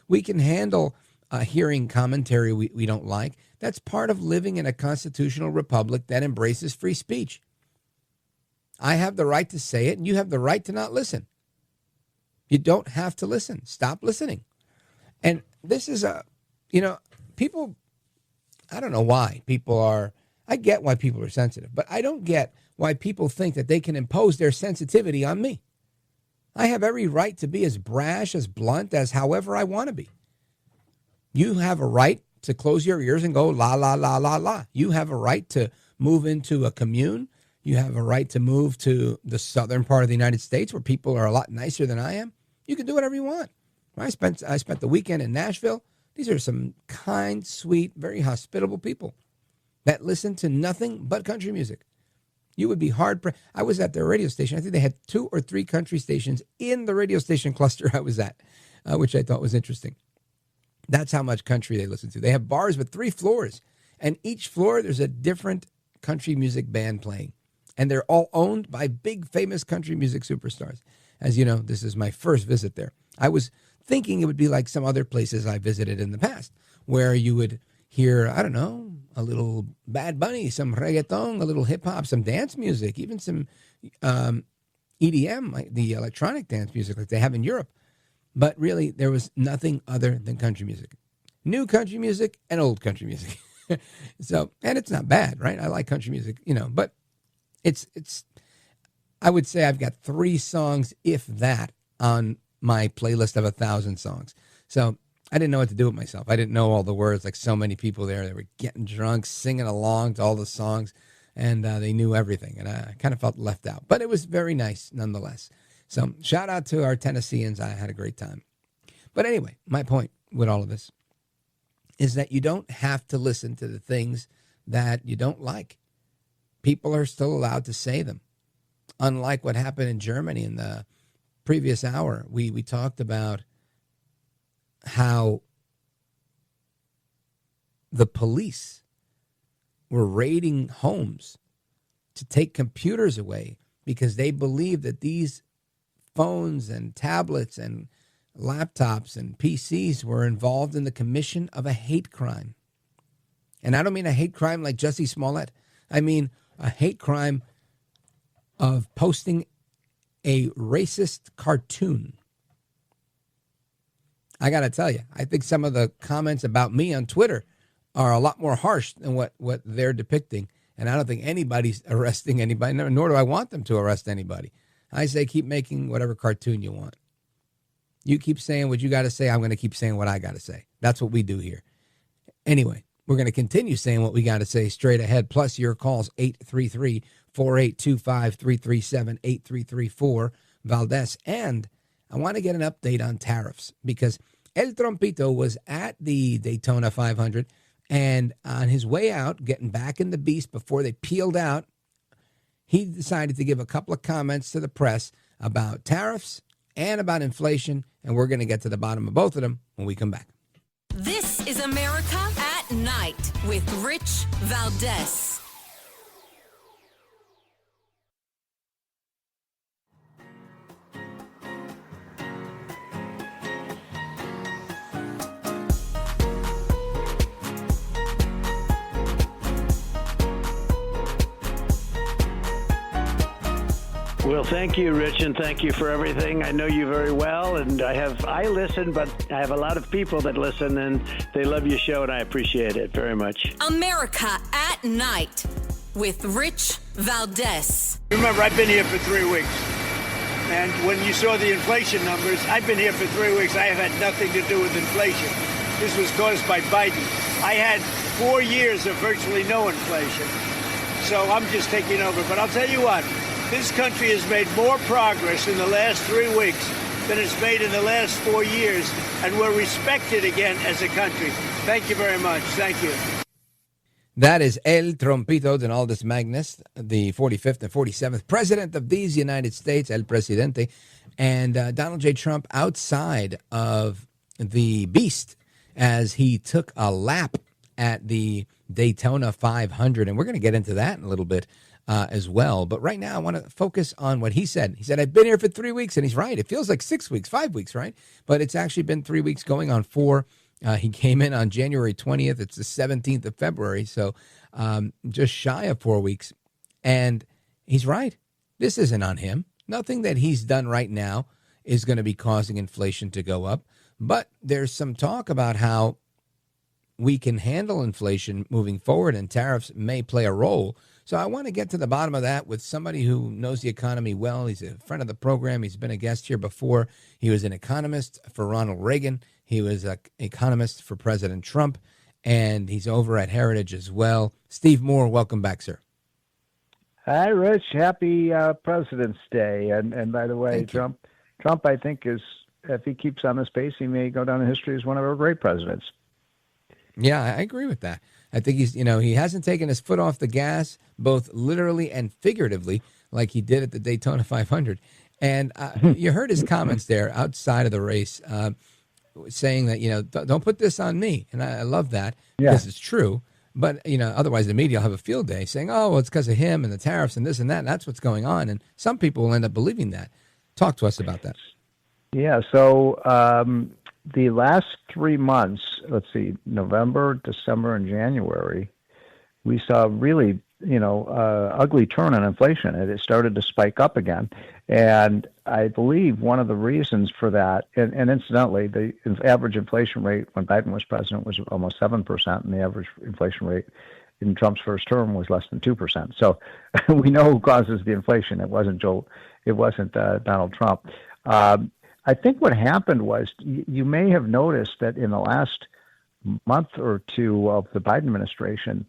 We can handle hearing commentary we don't like. That's part of living in a constitutional republic that embraces free speech. I have the right to say it, and you have the right to not listen. You don't have to listen. Stop listening. And this is people, I don't know why people are, I get why people are sensitive, but I don't get why people think that they can impose their sensitivity on me. I have every right to be as brash, as blunt, as however I want to be. You have a right to close your ears and go la, la, la, la, la. You have a right to move into a commune. You have a right to move to the southern part of the United States where people are a lot nicer than I am. You can do whatever you want. I spent the weekend in Nashville. These are some kind, sweet, very hospitable people that listen to nothing but country music. You would be I was at their radio station. I think they had 2 or 3 country stations in the radio station cluster I was at, which I thought was interesting. That's how much country they listen to. They have bars with 3 floors, and each floor there's a different country music band playing. And they're all owned by big, famous country music superstars. As you know, this is my first visit there. I was thinking it would be like some other places I visited in the past, where you would hear, I don't know, a little Bad Bunny, some reggaeton, a little hip hop, some dance music, even some EDM, like the electronic dance music like they have in Europe. But really, there was nothing other than country music. New country music and old country music. And it's not bad, right? I like country music, but it's I would say I've got 3 songs, if that, on my playlist of 1,000 songs. So I didn't know what to do with myself. I didn't know all the words, like so many people there. They were getting drunk, singing along to all the songs, and they knew everything. And I kind of felt left out. But it was very nice nonetheless. So shout out to our Tennesseans. I had a great time. But anyway, my point with all of this is that you don't have to listen to the things that you don't like. People are still allowed to say them. Unlike what happened in Germany in the previous hour, we talked about how the police were raiding homes to take computers away because they believe that these phones and tablets and laptops and PCs were involved in the commission of a hate crime. And I don't mean a hate crime like Jussie Smollett. I mean a hate crime of posting a racist cartoon. I got to tell you, I think some of the comments about me on Twitter are a lot more harsh than what they're depicting. And I don't think anybody's arresting anybody, nor do I want them to arrest anybody. I say keep making whatever cartoon you want. You keep saying what you got to say. I'm going to keep saying what I got to say. That's what we do here. Anyway, we're going to continue saying what we got to say straight ahead. Plus your calls, 833-4825-337-8334, Valdez. And I want to get an update on tariffs because El Trompito was at the Daytona 500 and on his way out, getting back in the beast before they peeled out, he decided to give a couple of comments to the press about tariffs and about inflation, and we're going to get to the bottom of both of them when we come back. This is America at Night with Rich Valdez. Well, thank you, Rich, and thank you for everything. I know you very well, and I listen, but I have a lot of people that listen, and they love your show, and I appreciate it very much. America at Night with Rich Valdez. Remember, I've been here for 3 weeks, and when you saw the inflation numbers, I've been here for 3 weeks. I have had nothing to do with inflation. This was caused by Biden. I had 4 years of virtually no inflation, so I'm just taking over. But I'll tell you what. This country has made more progress in the last 3 weeks than it's made in the last 4 years, and we're respected again as a country. Thank you very much. Thank you. That is El Trompito Donaldus Magnus, the 45th and 47th President of these United States, El Presidente, and Donald J. Trump outside of the beast as he took a lap at the Daytona 500. And we're going to get into that in a little bit as well. But right now, I want to focus on what he said. He said, I've been here for 3 weeks, and he's right. It feels like 6 weeks, 5 weeks, right? But it's actually been 3 weeks going on 4. He came in on January 20th. It's the 17th of February, so just shy of 4 weeks. And he's right. This isn't on him. Nothing that he's done right now is going to be causing inflation to go up. But there's some talk about how we can handle inflation moving forward, and tariffs may play a role. So I want to get to the bottom of that with somebody who knows the economy well. He's a friend of the program. He's been a guest here before. He was an economist for Ronald Reagan. He was an economist for President Trump, and he's over at Heritage as well. Steve Moore, welcome back, sir. Hi, Rich. Happy President's Day. And by the way, Trump, I think, is, if he keeps on this pace, he may go down in history as one of our great presidents. Yeah, I agree with that. I think he's, he hasn't taken his foot off the gas, both literally and figuratively, like he did at the Daytona 500. And you heard his comments there outside of the race, saying that, don't put this on me. And I love that because it's true. But, otherwise the media will have a field day saying, oh, well, it's because of him and the tariffs and this and that. And that's what's going on. And some people will end up believing that. Talk to us about that. Yeah. So the last 3 months, let's see, November, December, and January, we saw really, ugly turn on inflation. It started to spike up again. And I believe one of the reasons for that, and incidentally, the average inflation rate when Biden was president was almost 7%, and the average inflation rate in Trump's first term was less than 2%. So we know who causes the inflation. It wasn't Donald Trump. I think what happened was you may have noticed that in the last month or two of the Biden administration,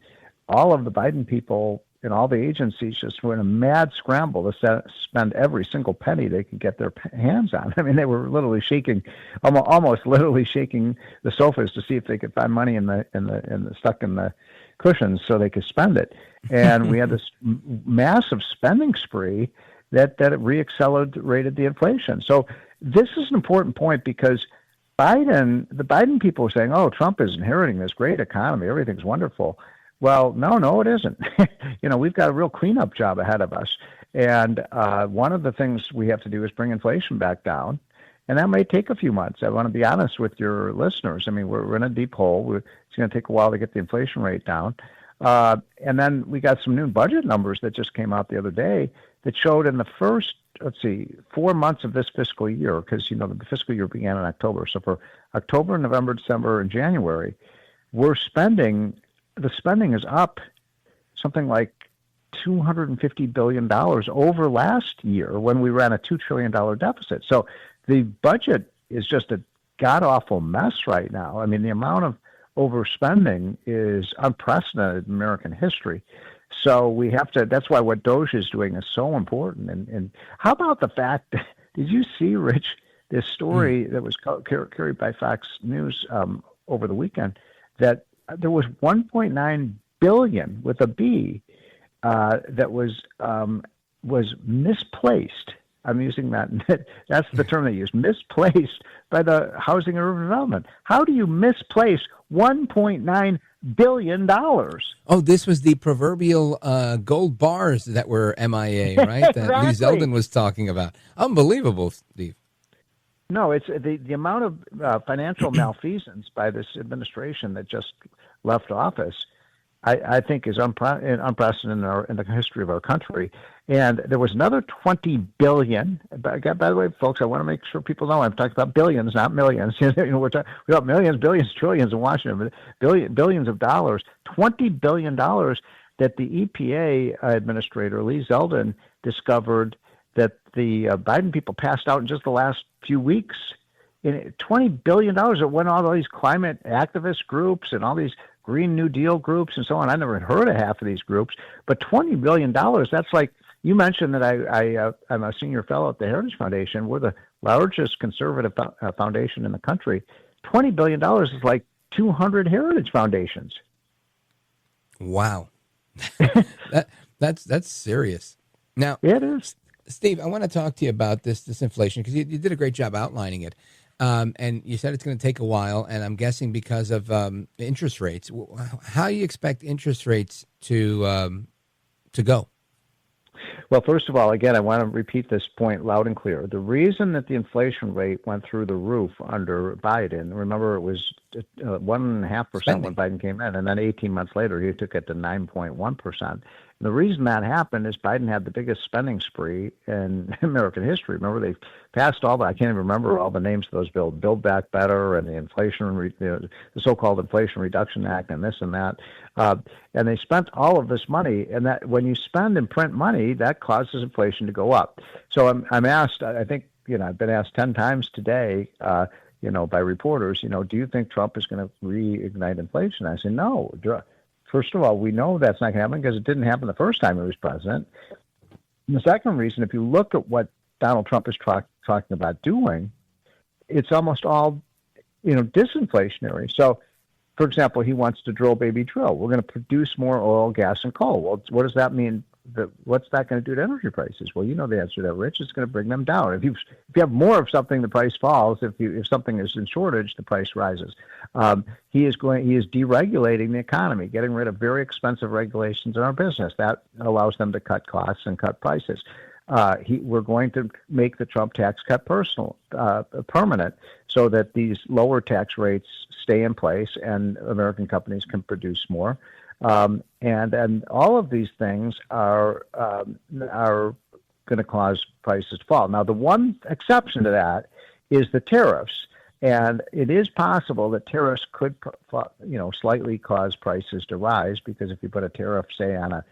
all of the Biden people and all the agencies just were in a mad scramble to spend every single penny they could get their hands on. I mean, they were literally shaking, almost literally shaking the sofas to see if they could find money stuck in the cushions so they could spend it. And we had this massive spending spree that it reaccelerated the inflation. So this is an important point because the Biden people are saying, oh, Trump is inheriting this great economy. Everything's wonderful. Well, no, it isn't. We've got a real cleanup job ahead of us. And one of the things we have to do is bring inflation back down. And that may take a few months. I want to be honest with your listeners. I mean, we're in a deep hole. It's going to take a while to get the inflation rate down. And then we got some new budget numbers that just came out the other day that showed in the first, 4 months of this fiscal year, because, the fiscal year began in October. So for October, November, December, and January, the spending is up something like $250 billion over last year when we ran a $2 trillion deficit. So the budget is just a god-awful mess right now. I mean, the amount of overspending is unprecedented in American history. So we have to, that's why what DOGE is doing is so important. And how about the fact, did you see, Rich, this story that was carried by Fox News over the weekend, that there was 1.9 billion with a B that was misplaced. I'm using that. That's the term they use, misplaced by the Housing and Urban Development. How do you misplace $1.9 billion? Oh, this was the proverbial gold bars that were MIA, right? That Exactly. Lee Zeldin was talking about. Unbelievable, Steve. No, it's the amount of financial malfeasance by this administration that just left office, I think is unprecedented in the history of our country. And there was another $20 billion. By the way, folks, I want to make sure people know I'm talking about billions, not millions. We're talking about millions, billions, trillions in Washington, but billions of dollars, $20 billion that the EPA administrator, Lee Zeldin, discovered that the Biden people passed out in just the last few weeks. In $20 billion that went on all these climate activist groups and all these Green New Deal groups and so on. I never heard of half of these groups, but $20 billion, that's like, you mentioned that I'm a senior fellow at the Heritage Foundation. We're the largest conservative foundation in the country. $20 billion is like 200 Heritage Foundations. Wow. That's serious. Now, it is. Steve, I want to talk to you about this inflation because you did a great job outlining it. And you said it's going to take a while, and I'm guessing because of interest rates. How do you expect interest rates to go? Well, first of all, again, I want to repeat this point loud and clear. The reason that the inflation rate went through the roof under Biden, remember it was 1.5% when Biden came in, and then 18 months later he took it to 9.1%. The reason that happened is Biden had the biggest spending spree in American history. Remember, they passed all the, I can't even remember all the names of those bills, Build Back Better and the so-called Inflation Reduction Act and this and that. And they spent all of this money, and that when you spend and print money, that causes inflation to go up. So I'm asked, I think, I've been asked 10 times today, by reporters, do you think Trump is going to reignite inflation? I say, no. First of all, we know that's not going to happen because it didn't happen the first time he was president. And the second reason, if you look at what Donald Trump is talking about doing, it's almost all, disinflationary. So, for example, he wants to drill, baby, drill. We're going to produce more oil, gas, and coal. Well, what does that mean? What's that going to do to energy prices? Well, you know the answer to that, Rich. It's going to bring them down. If you have more of something, the price falls. If something is in shortage, the price rises. He is deregulating the economy, getting rid of very expensive regulations in our business. That allows them to cut costs and cut prices. We're going to make the Trump tax cut permanent, so that these lower tax rates stay in place and American companies can produce more. And all of these things are going to cause prices to fall. Now, the one exception to that is the tariffs, and it is possible that tariffs could, slightly cause prices to rise, because if you put a tariff, say, on a,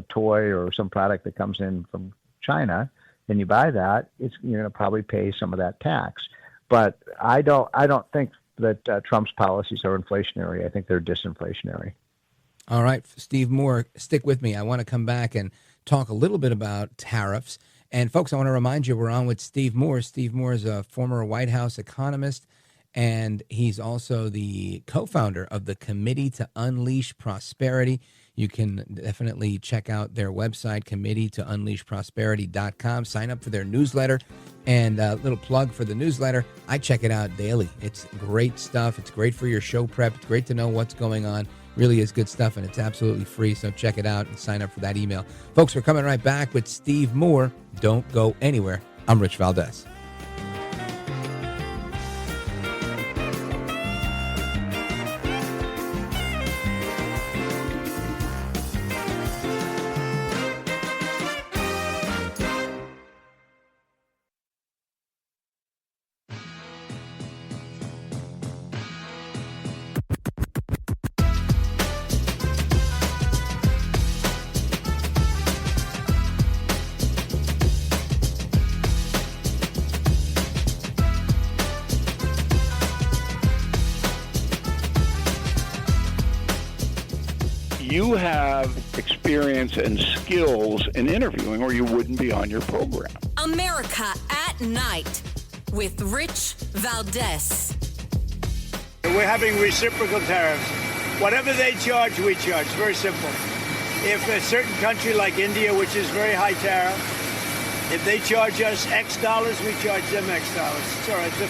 toy or some product that comes in from China, and you buy that, you're going to probably pay some of that tax. But I don't think that Trump's policies are inflationary. I think they're disinflationary. All right, Steve Moore, stick with me. I want to come back and talk a little bit about tariffs. And folks, I want to remind you, we're on with Steve Moore. Steve Moore is a former White House economist, and he's also the co-founder of the Committee to Unleash Prosperity. You can definitely check out their website, committeetounleashprosperity.com. Sign up for their newsletter. And a little plug for the newsletter, I check it out daily. It's great stuff. It's great for your show prep. It's great to know what's going on. Really is good stuff, and it's absolutely free. So check it out and sign up for that email. Folks, we're coming right back with Steve Moore. Don't go anywhere. I'm Rich Valdez. You have experience and skills in interviewing, or you wouldn't be on your program. America at Night with Rich Valdez. We're having reciprocal tariffs. Whatever they charge, we charge. Very simple. If a certain country like India, which is very high tariff, if they charge us X dollars, we charge them X dollars. It's all right. It's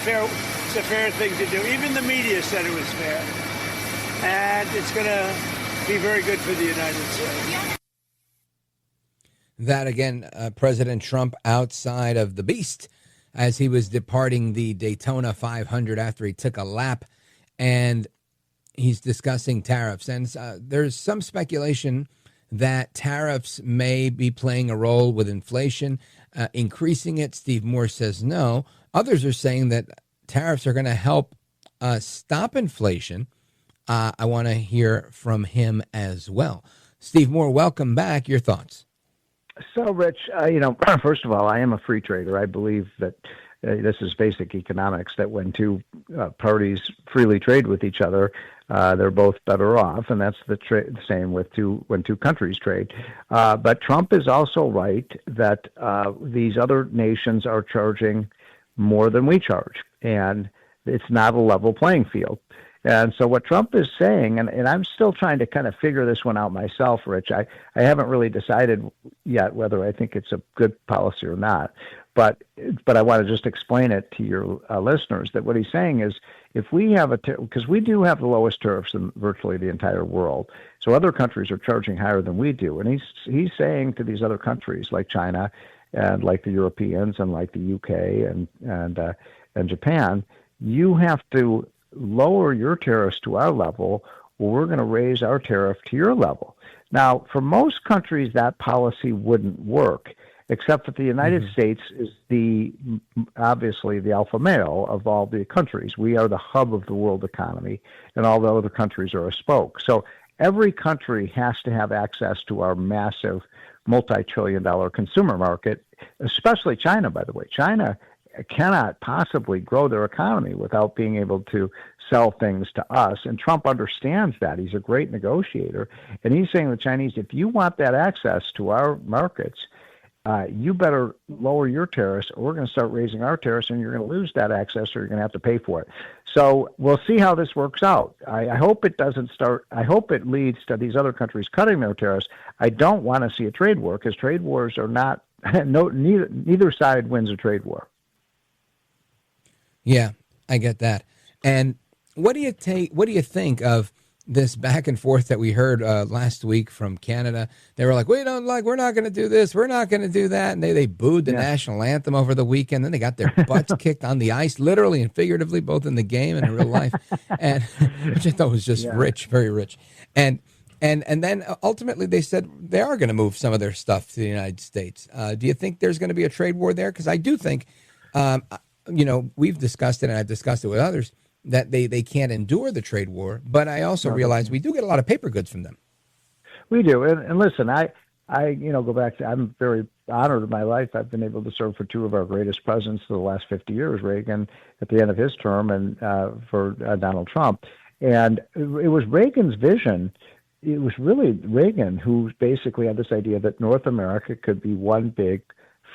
a fair thing to do. Even the media said it was fair. And it's going to be very good for the United States. That again, President Trump outside of the beast as he was departing the Daytona 500 after he took a lap, and he's discussing tariffs. And there's some speculation that tariffs may be playing a role with inflation, increasing it. Steve Moore says no. Others are saying that tariffs are going to help stop inflation. I want to hear from him as well. Steve Moore, welcome back. Your thoughts? So, Rich, first of all, I am a free trader. I believe that this is basic economics, that when two parties freely trade with each other, they're both better off, and that's the same with when two countries trade. But Trump is also right that these other nations are charging more than we charge, and it's not a level playing field. And so what Trump is saying, and I'm still trying to kind of figure this one out myself, Rich. I haven't really decided yet whether I think it's a good policy or not. But I want to just explain it to your listeners that what he's saying is if we have because we do have the lowest tariffs in virtually the entire world. So other countries are charging higher than we do. And he's saying to these other countries like China and like the Europeans and like the UK and Japan, you have to lower your tariffs to our level, or we're going to raise our tariff to your level. Now, for most countries, that policy wouldn't work, except that the United States is obviously the alpha male of all the countries. We are the hub of the world economy, and all the other countries are a spoke. So every country has to have access to our massive multi-trillion-dollar consumer market, especially China, by the way. China cannot possibly grow their economy without being able to sell things to us. And Trump understands that. He's a great negotiator. And he's saying to the Chinese, if you want that access to our markets, you better lower your tariffs, or we're going to start raising our tariffs, and you're going to lose that access, or you're going to have to pay for it. So we'll see how this works out. I hope it doesn't start. I hope it leads to these other countries cutting their tariffs. I don't want to see a trade war, because trade wars are not. Neither side wins a trade war. Yeah, I get that. And what do you think of this back and forth that we heard last week from Canada? They were like, we're not going to do this, we're not going to do that. And they booed the national anthem over the weekend. Then they got their butts kicked on the ice, literally and figuratively, both in the game and in real life. And which I thought was just rich, very rich. And then ultimately they said they are going to move some of their stuff to the United States. Do you think there's going to be a trade war there? Because I do think, we've discussed it, and I've discussed it with others, that they can't endure the trade war. But I also realize we do get a lot of paper goods from them. We do. And listen, I go back to, I'm very honored in my life. I've been able to serve for two of our greatest presidents for the last 50 years, Reagan at the end of his term and for Donald Trump. And it was Reagan's vision. It was really Reagan who basically had this idea that North America could be one big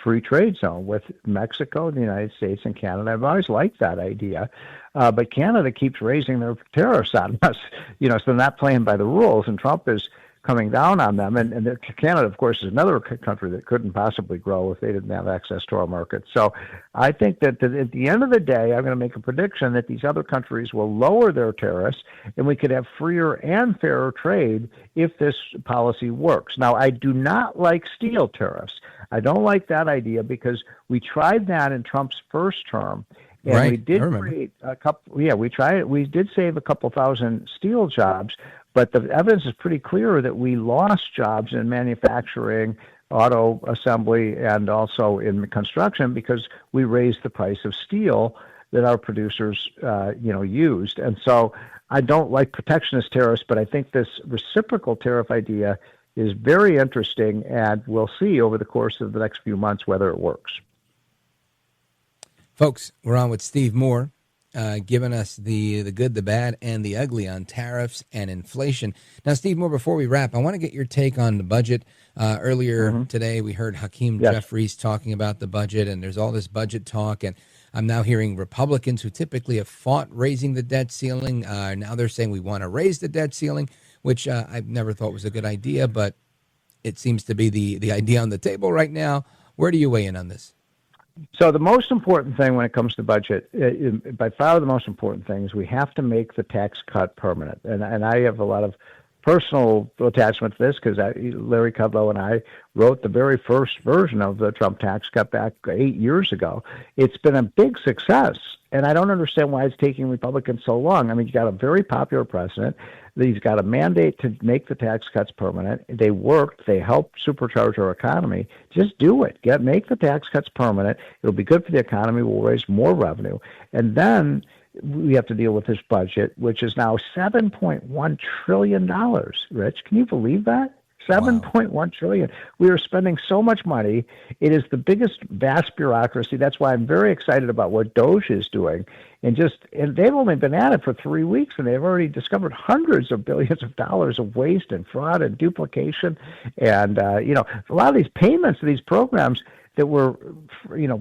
free trade zone with Mexico, the United States, and Canada. I've always liked that idea. But Canada keeps raising their tariffs on us, so they're not playing by the rules, and Trump is coming down on them. And Canada, of course, is another country that couldn't possibly grow if they didn't have access to our market. So I think that at the end of the day, I'm going to make a prediction that these other countries will lower their tariffs, and we could have freer and fairer trade if this policy works. Now, I do not like steel tariffs. I don't like that idea because we tried that in Trump's first term. And we did create a couple. Yeah, we tried it. We did save a couple thousand steel jobs, but the evidence is pretty clear that we lost jobs in manufacturing, auto assembly, and also in construction because we raised the price of steel that our producers, used. And so I don't like protectionist tariffs, but I think this reciprocal tariff idea is very interesting, and we'll see over the course of the next few months whether it works. Folks, we're on with Steve Moore, giving us the good, the bad, and the ugly on tariffs and inflation. Now, Steve Moore, before we wrap, I want to get your take on the budget. Earlier today, we heard Hakeem Jeffries talking about the budget, and there's all this budget talk, and I'm now hearing Republicans who typically have fought raising the debt ceiling. Now they're saying we want to raise the debt ceiling, which I've never thought was a good idea, but it seems to be the idea on the table right now. Where do you weigh in on this? So the most important thing when it comes to budget, by far the most important thing, is we have to make the tax cut permanent. And I have a lot of personal attachment to this because Larry Kudlow and I wrote the very first version of the Trump tax cut back 8 years ago. It's been a big success, and I don't understand why it's taking Republicans so long. I mean, you got a very popular president. He's got a mandate to make the tax cuts permanent. They worked. They helped supercharge our economy. Just do it. Make the tax cuts permanent. It'll be good for the economy. We'll raise more revenue. And then we have to deal with this budget, which is now $7.1 trillion. Rich, can you believe that? $7.1 trillion. We are spending so much money. It is the biggest vast bureaucracy. That's why I'm very excited about what DOGE is doing. And they've only been at it for 3 weeks, and they've already discovered hundreds of billions of dollars of waste and fraud and duplication. And, a lot of these payments to these programs, that were,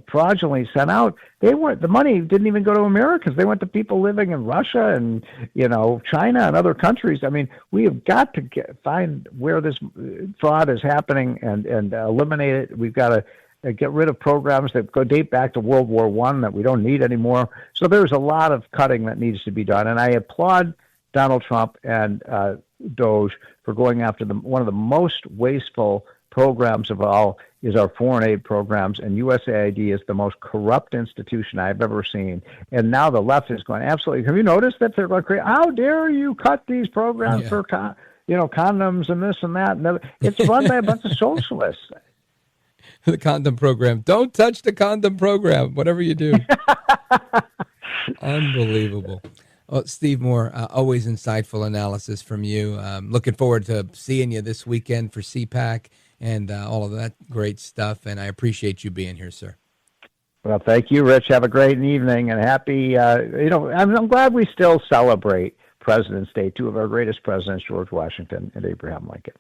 fraudulently sent out, the money didn't even go to Americans. They went to people living in Russia and, China and other countries. I mean, we have got to find where this fraud is happening and eliminate it. We've got to get rid of programs that date back to World War I that we don't need anymore. So there's a lot of cutting that needs to be done. And I applaud Donald Trump and Doge for going after one of the most wasteful programs of all is our foreign aid programs, and USAID is the most corrupt institution I've ever seen. And now the left is going, absolutely. Have you noticed that they're going crazy? How dare you cut these programs for condoms and this and that? And it's run by a bunch of socialists. The condom program. Don't touch the condom program, whatever you do. Unbelievable. Well, Steve Moore, always insightful analysis from you. Looking forward to seeing you this weekend for CPAC and all of that great stuff. And I appreciate you being here, sir. Well, thank you, Rich. Have a great evening and happy, I'm glad we still celebrate President's Day, two of our greatest presidents, George Washington and Abraham Lincoln.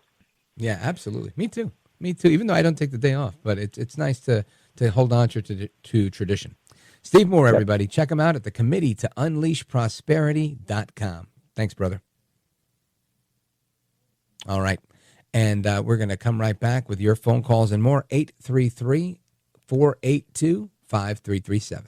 Yeah, absolutely. Me too. Even though I don't take the day off, but it's nice to hold on to tradition. Steve Moore, everybody. Check him out at the Committee to Unleash Prosperity.com. Thanks, brother. All right. And we're going to come right back with your phone calls and more. 833-482-5337.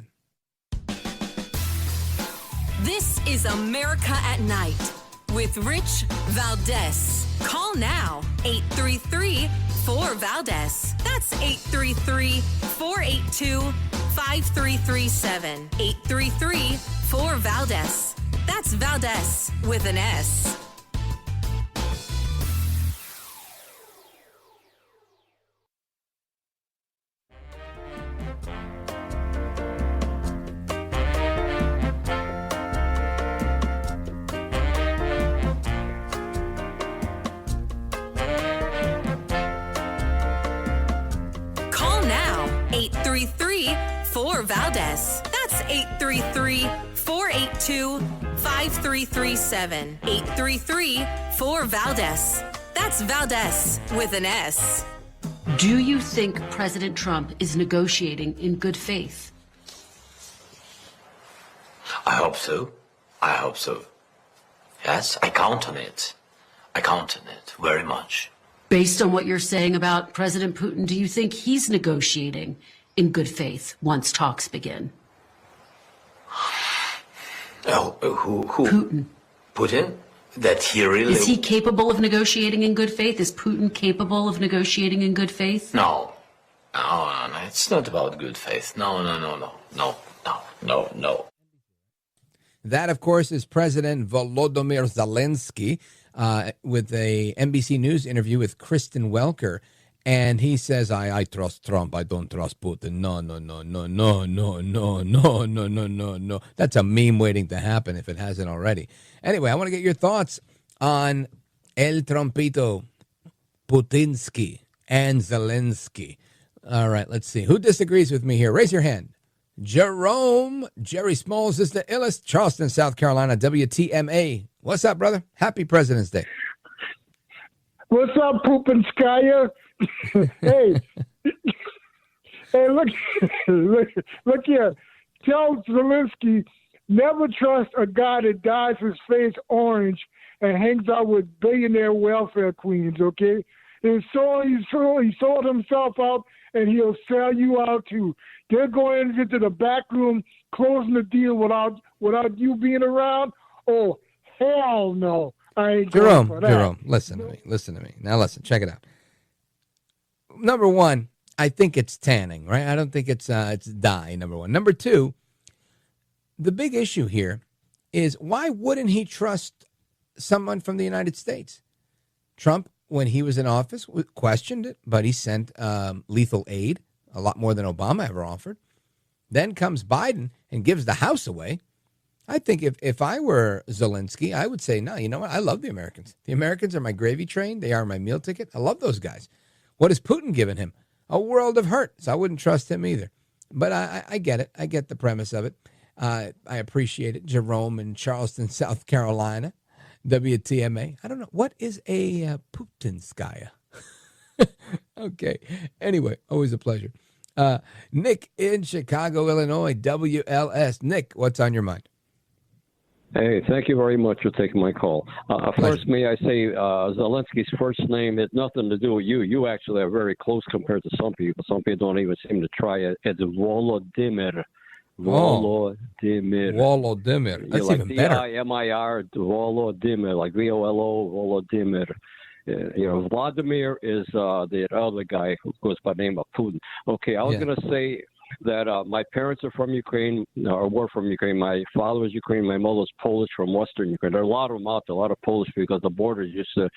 This is America at Night with Rich Valdez. Call now, 833-4VALDEZ. That's 833-482-5337. 833-4VALDEZ. That's Valdez with an S. Call now, 833-4VALDEZ. That's 833-482-5337. 833-4VALDEZ. That's Valdez with an S. Do you think President Trump is negotiating in good faith? I hope so. I hope so. Yes, I count on it. I count on it very much. Based on what you're saying about President Putin, do you think he's negotiating in good faith once talks begin? Oh, who? Putin. Putin? That he really... Is he capable of negotiating in good faith? Is Putin capable of negotiating in good faith? No. No. It's not about good faith. No. That, of course, is President Volodymyr Zelensky with a NBC News interview with Kristen Welker. And he says, I trust Trump. I don't trust Putin. No. That's a meme waiting to happen if it hasn't already. Anyway, I want to get your thoughts on El Trumpito, Putinsky, and Zelensky. All right, let's see. Who disagrees with me here? Raise your hand. Jerome. Jerry Smalls is the illest. Charleston, South Carolina, WTMA. What's up, brother? Happy President's Day. What's up, Poopinskaya? Hey, look here. Tell Zelensky, never trust a guy that dyes his face orange and hangs out with billionaire welfare queens, okay? And so he sold himself out, and he'll sell you out too. They're going into the back room, closing the deal without you being around. Oh, hell no. I ain't going for that. Jerome, listen to me. Now listen, check it out. Number one, I think it's tanning, right? I don't think it's dye, number one. Number two, the big issue here is why wouldn't he trust someone from the United States? Trump, when he was in office, questioned it, but he sent lethal aid, a lot more than Obama ever offered. Then comes Biden and gives the house away. I think if I were Zelensky, I would say, no, you know what? I love the Americans. The Americans are my gravy train. They are my meal ticket. I love those guys. What has Putin given him? A world of hurt. So I wouldn't trust him either. But I get it. I get the premise of it. I appreciate it. Jerome in Charleston, South Carolina, WTMA. I don't know. What is a Putinskaya? Okay. Anyway, always a pleasure. Nick in Chicago, Illinois, WLS. Nick, what's on your mind? Hey, thank you very much for taking my call. First, may I say Zelensky's first name has nothing to do with you. You actually are very close compared to some people. Some people don't even seem to try it. It's Volodymyr. Volodymyr. Volodymyr. That's like even better. Dimir, Volodymyr, like Volo, Volodymyr. Vladimir is the other guy who goes by the name of Putin. Okay, I was going to say that my parents are from Ukraine, or were from Ukraine. My father was Ukrainian. My mother was Polish from Western Ukraine. There are a lot of them out there, a lot of Polish, because the border used to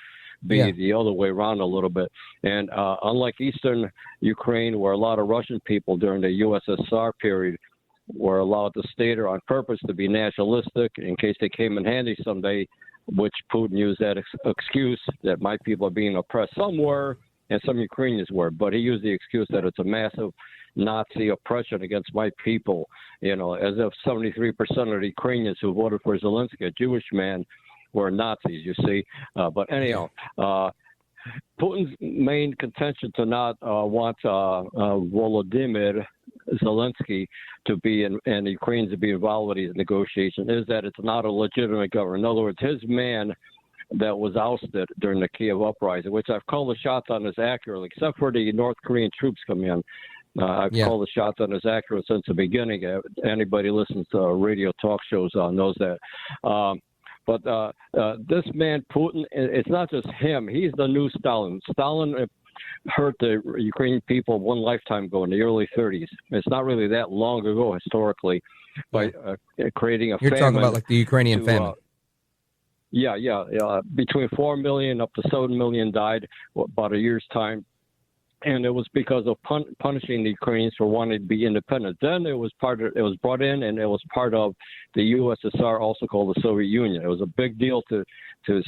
be the other way around a little bit. And unlike Eastern Ukraine, where a lot of Russian people during the USSR period were allowed to stay there on purpose to be nationalistic in case they came in handy someday, which Putin used that excuse that my people are being oppressed. Some were, and some Ukrainians were, but he used the excuse that it's a massive Nazi oppression against my people, as if 73% of the Ukrainians who voted for Zelensky, a Jewish man, were Nazis, you see. But anyhow, Putin's main contention to not want Volodymyr Zelensky to be and the Ukrainians to be involved with these negotiations is that it's not a legitimate government. In other words, his man that was ousted during the Kiev uprising, which I've called the shots on as accurate, except for the North Korean troops coming in. I've called the shots on as accurate since the beginning. Anybody who listens to radio talk shows knows that. But this man, Putin, it's not just him. He's the new Stalin. Stalin hurt the Ukrainian people one lifetime ago in the early 30s. It's not really that long ago historically, by creating a famine. You're talking about like the Ukrainian famine. Between 4 million up to 7 million died about a year's time. And it was because of punishing the Ukrainians for wanting to be independent. Then it was brought in, and it was part of the USSR, also called the Soviet Union. It was a big deal to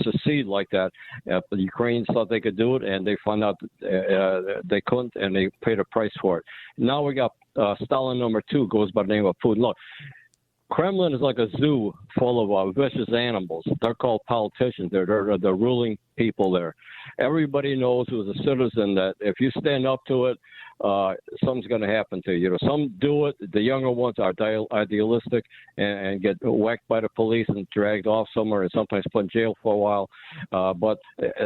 secede like that. The Ukrainians thought they could do it, and they found out they couldn't, and they paid a price for it. Now we got Stalin number 2, goes by the name of Putin. Look, Kremlin is like a zoo full of vicious animals. They're called politicians. They're the ruling people there. Everybody knows who's a citizen that if you stand up to it, something's going to happen to you. Some do it. The younger ones are idealistic and get whacked by the police and dragged off somewhere and sometimes put in jail for a while. But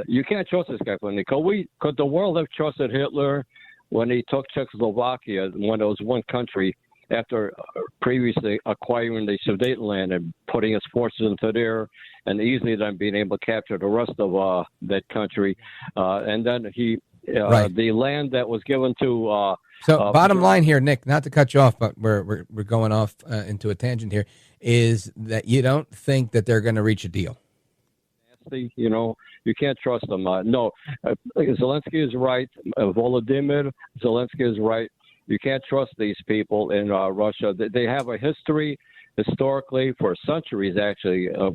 you can't trust this guy. Could the world have trusted Hitler when he took Czechoslovakia, when it was one country, after previously acquiring the Sudetenland and putting his forces into there, and easily then being able to capture the rest of that country, and then the land that was given to. So bottom line here, Nick, not to cut you off, but we're going off into a tangent here, is that you don't think that they're going to reach a deal. You can't trust them. No, Zelensky is right. Volodymyr Zelensky is right. You can't trust these people in Russia. They have a history, historically, for centuries, actually, of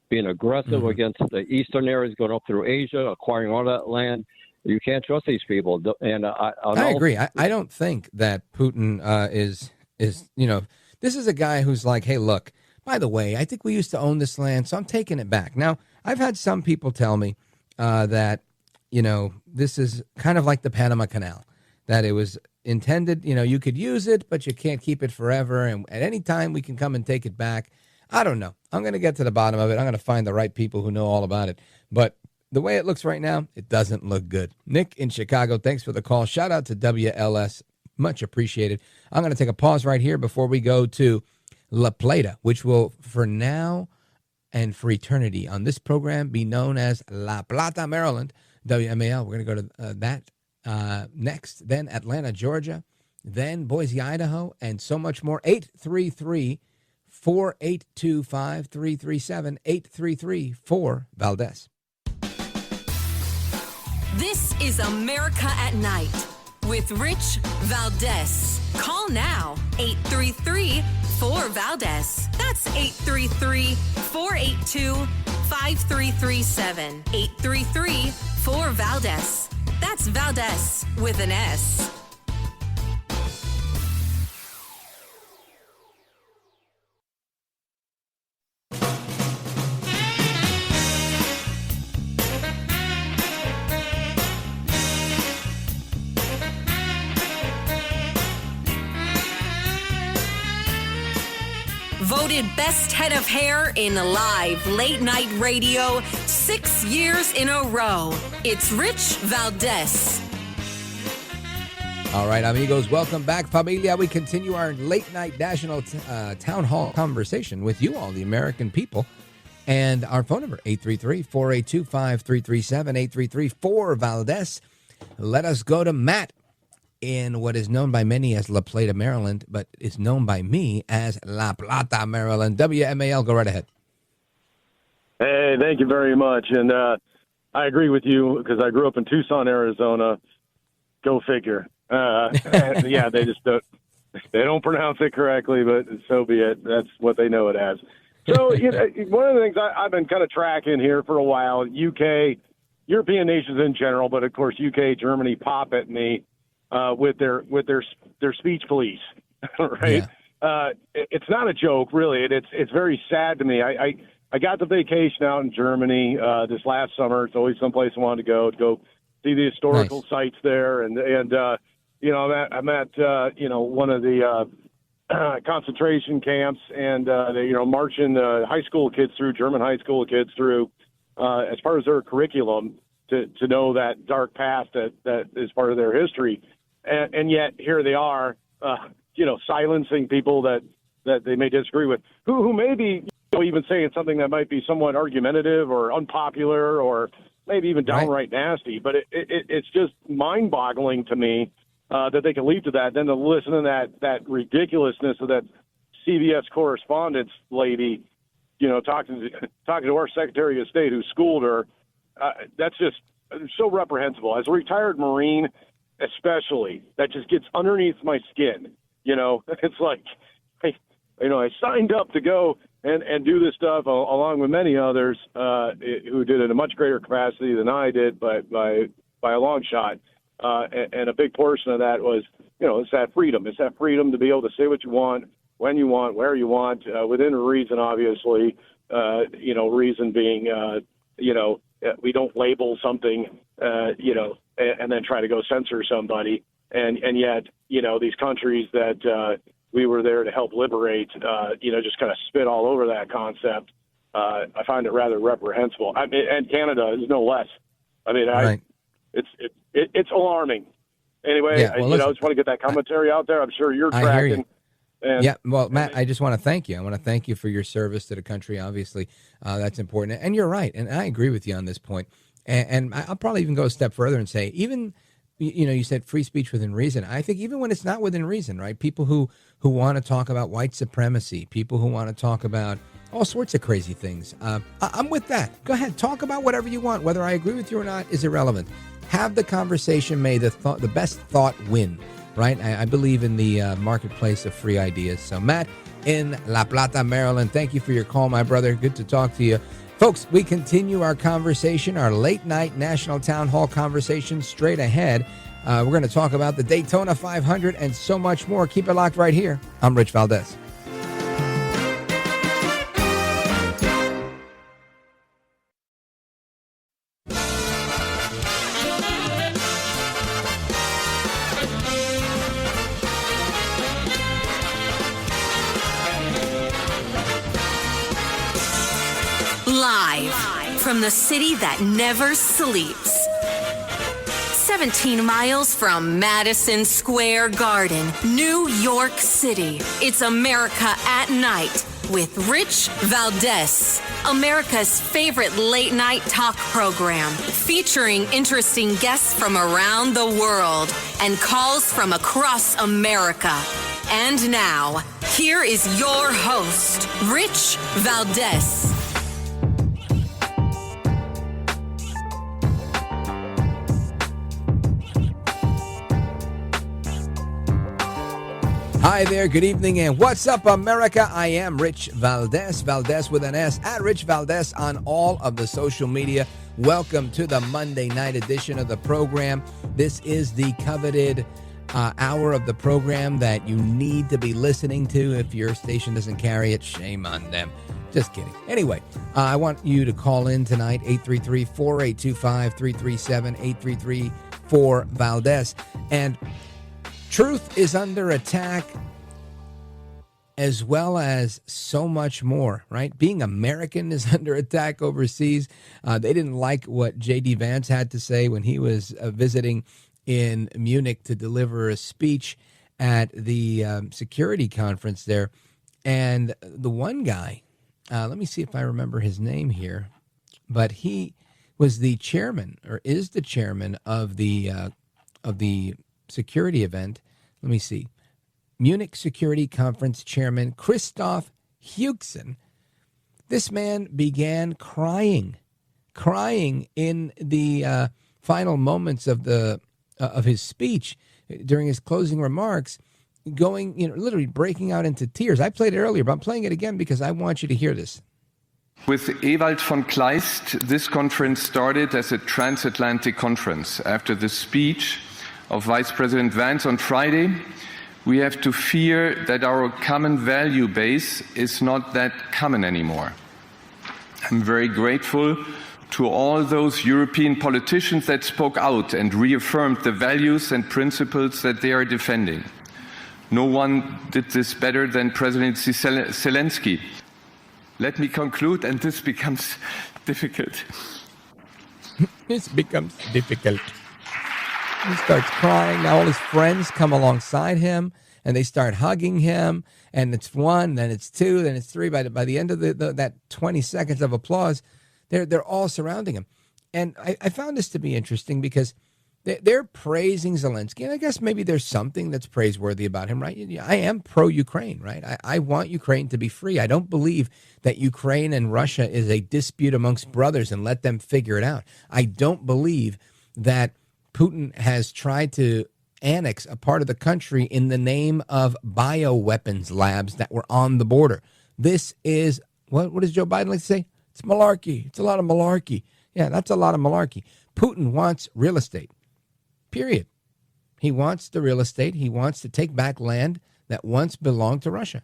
being aggressive against the eastern areas, going up through Asia, acquiring all that land. You can't trust these people. And I agree. I don't think that Putin is this is a guy who's like, hey, look, by the way, I think we used to own this land, so I'm taking it back. Now, I've had some people tell me that, this is kind of like the Panama Canal, that it was intended, you could use it, but you can't keep it forever. And at any time we can come and take it back. I don't know. I'm going to get to the bottom of it. I'm going to find the right people who know all about it. But the way it looks right now, it doesn't look good. Nick in Chicago, thanks for the call. Shout out to WLS. Much appreciated. I'm going to take a pause right here before we go to La Plata, which will, for now and for eternity on this program, be known as La Plata, Maryland, WMAL. We're going to go to that next, then Atlanta, Georgia, then Boise, Idaho, and so much more. 833-482-5337, 833-4-VALDEZ. This is America at Night with Rich Valdez. Call now, 833-4-VALDEZ. That's 833-482-5337, 833-4-VALDEZ. That's Valdez with an S. voted best head of hair in live late night radio 6 years in a row. It's Rich Valdez. All right, amigos, welcome back, familia. We continue our late night national town hall conversation with you all, the American people. And our phone number, 833-482-5337, 833-4-Valdez. Let us go to Matt in what is known by many as La Plata, Maryland, but is known by me as La Plata, Maryland. WMAL, go right ahead. Hey, thank you very much. And I agree with you because I grew up in Tucson, Arizona. Go figure. Yeah, they just don't pronounce it correctly, but so be it. That's what they know it as. So one of the things I've been kind of tracking here for a while, UK, European nations in general, but of course UK, Germany pop at me with their speech police, right? Yeah. It's not a joke, really. It's very sad to me. I got the vacation out in Germany this last summer. It's always someplace I wanted to go see the historical sites there, and I'm at one of the concentration camps, and they marching high school kids through, German high school kids through, as part of their curriculum to know that dark past that is part of their history, and yet here they are, silencing people that they may disagree with, who may be even saying something that might be somewhat argumentative or unpopular or maybe even downright nasty, but it's just mind-boggling to me that they can lead to that. Then to listen to that ridiculousness of that CBS correspondence lady, talking to our Secretary of State who schooled her. That's just so reprehensible. As a retired Marine, especially, that just gets underneath my skin. It's like, I signed up to go and do this stuff along with many others who did it in a much greater capacity than I did, by a long shot. And a big portion of that was, it's that freedom. It's that freedom to be able to say what you want, when you want, where you want, within reason, obviously. Reason being, we don't label something, and then try to go censor somebody. And yet, these countries that we were there to help liberate, just kind of spit all over that concept. I find it rather reprehensible. And Canada is no less. Right. It's alarming. Anyway, I just want to get that commentary out there. I'm sure you're tracking. Well, Matt, I just want to thank you. I want to thank you for your service to the country. Obviously, that's important. And you're right. And I agree with you on this point. And I'll probably even go a step further and say, even, you said free speech within reason. I think even when it's not within reason, right? People who want to talk about white supremacy, people who want to talk about all sorts of crazy things. I'm with that. Go ahead. Talk about whatever you want. Whether I agree with you or not is irrelevant. Have the conversation. May the best thought win, right? I believe in the marketplace of free ideas. So, Matt in La Plata, Maryland, thank you for your call, my brother. Good to talk to you. Folks, we continue our conversation, our late night national town hall conversation straight ahead. We're going to talk about the Daytona 500 and so much more. Keep it locked right here. I'm Rich Valdez. Live from the city that never sleeps. 17 miles from Madison Square Garden, New York City. It's America at Night with Rich Valdez, America's favorite late night talk program, featuring interesting guests from around the world and calls from across America. And now, here is your host, Rich Valdez. Hi there, good evening, and what's up, America? I am Rich Valdez, Valdez with an S, at Rich Valdez on all of the social media. Welcome to the Monday night edition of the program. This is the coveted hour of the program that you need to be listening to. If your station doesn't carry it, shame on them. Just kidding. Anyway, I want you to call in tonight, 833-482-5337, 833-4-Valdez. And truth is under attack as well as so much more, right? Being American is under attack overseas. They didn't like what J.D. Vance had to say when he was visiting in Munich to deliver a speech at the security conference there. And the one guy, let me see if I remember his name here, but he was the chairman, or is the chairman of the security event. Let me see. Munich Security Conference Chairman Kristen Smeehuyzen. This man began crying in the final moments of his speech during his closing remarks, going, literally breaking out into tears. I played it earlier, but I'm playing it again because I want you to hear this. With Ewald von Kleist, this conference started as a transatlantic conference. After the speech of Vice President Vance on Friday, we have to fear that our common value base is not that common anymore. I'm very grateful to all those European politicians that spoke out and reaffirmed the values and principles that they are defending. No one did this better than President Zelensky. Let me conclude, and this becomes difficult. This becomes difficult. He starts crying. Now all his friends come alongside him, and they start hugging him. And it's one, then it's two, then it's three. By the end of that 20 seconds of applause, they're all surrounding him. And I found this to be interesting because they're praising Zelensky. And I guess maybe there's something that's praiseworthy about him, right? I am pro-Ukraine, right? I want Ukraine to be free. I don't believe that Ukraine and Russia is a dispute amongst brothers and let them figure it out. I don't believe that Putin has tried to annex a part of the country in the name of bioweapons labs that were on the border. This is, what does Joe Biden like to say? It's malarkey. It's a lot of malarkey. Yeah, that's a lot of malarkey. Putin wants real estate, period. He wants the real estate. He wants to take back land that once belonged to Russia.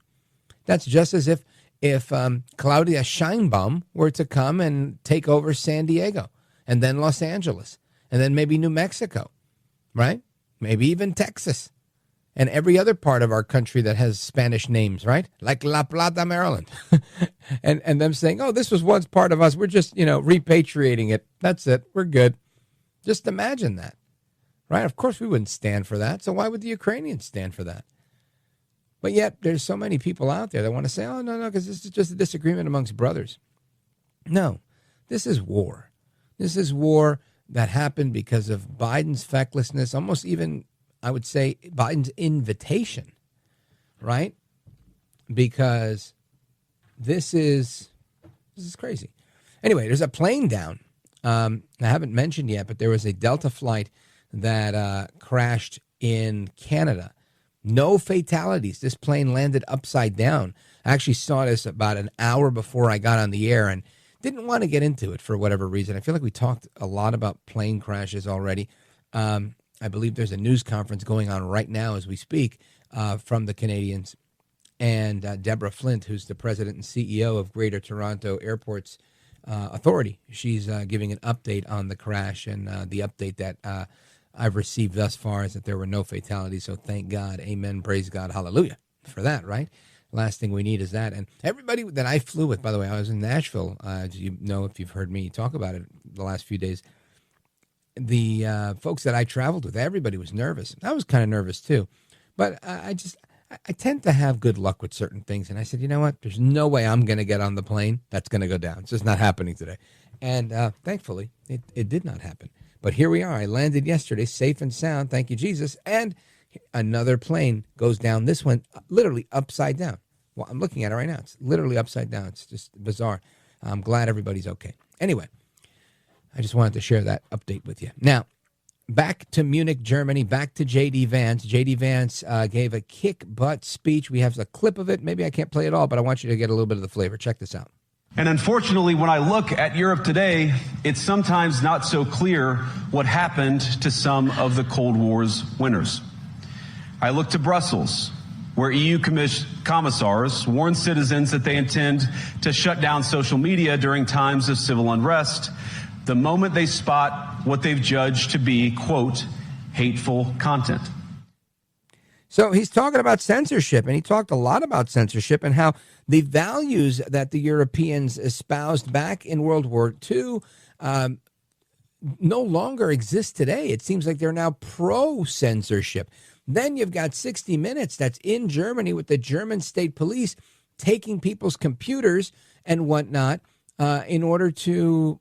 That's just as if Claudia Sheinbaum were to come and take over San Diego and then Los Angeles and then maybe New Mexico, right? Maybe even Texas and every other part of our country that has Spanish names, right? Like La Plata, Maryland. and them saying, oh, this was once part of us. We're just, repatriating it. That's it. We're good. Just imagine that, right? Of course we wouldn't stand for that. So why would the Ukrainians stand for that? But yet there's so many people out there that want to say, oh, no, because this is just a disagreement amongst brothers. No, this is war. This is war that happened because of Biden's fecklessness, almost even, I would say, Biden's invitation, right? Because this is crazy. Anyway, there's a plane down. I haven't mentioned yet, but there was a Delta flight that crashed in Canada. No fatalities. This plane landed upside down. I actually saw this about an hour before I got on the air and didn't want to get into it for whatever reason. I feel like we talked a lot about plane crashes already. I believe there's a news conference going on right now as we speak from the Canadians. And Deborah Flint, who's the president and CEO of Greater Toronto Airports Authority, she's giving an update on the crash. And the update that I've received thus far is that there were no fatalities. So thank God. Amen. Praise God. Hallelujah for that, right? Last thing we need is that. And everybody that I flew with, by the way, I was in Nashville, as you know, if you've heard me talk about it the last few days. The folks that I traveled with, everybody was nervous. I was kind of nervous too. But I tend to have good luck with certain things. And I said, you know what? There's no way I'm going to get on the plane that's going to go down. It's just not happening today. And thankfully, it did not happen. But here we are. I landed yesterday safe and sound. Thank you, Jesus. And another plane goes down. This one literally upside down. Well, I'm looking at it right now. It's literally upside down. It's just bizarre. I'm glad everybody's okay. Anyway, I just wanted to share that update with you. Now, back to Munich, Germany, back to J.D. Vance. J.D. Vance gave a kick-butt speech. We have a clip of it. Maybe I can't play it all, but I want you to get a little bit of the flavor. Check this out. And unfortunately, when I look at Europe today, it's sometimes not so clear what happened to some of the Cold War's winners. I look to Brussels, where EU commissars warn citizens that they intend to shut down social media during times of civil unrest the moment they spot what they've judged to be, quote, hateful content. So he's talking about censorship, and he talked a lot about censorship and how the values that the Europeans espoused back in World War II no longer exist today. It seems like they're now pro-censorship. Then you've got 60 Minutes that's in Germany with the German state police taking people's computers and whatnot in order to,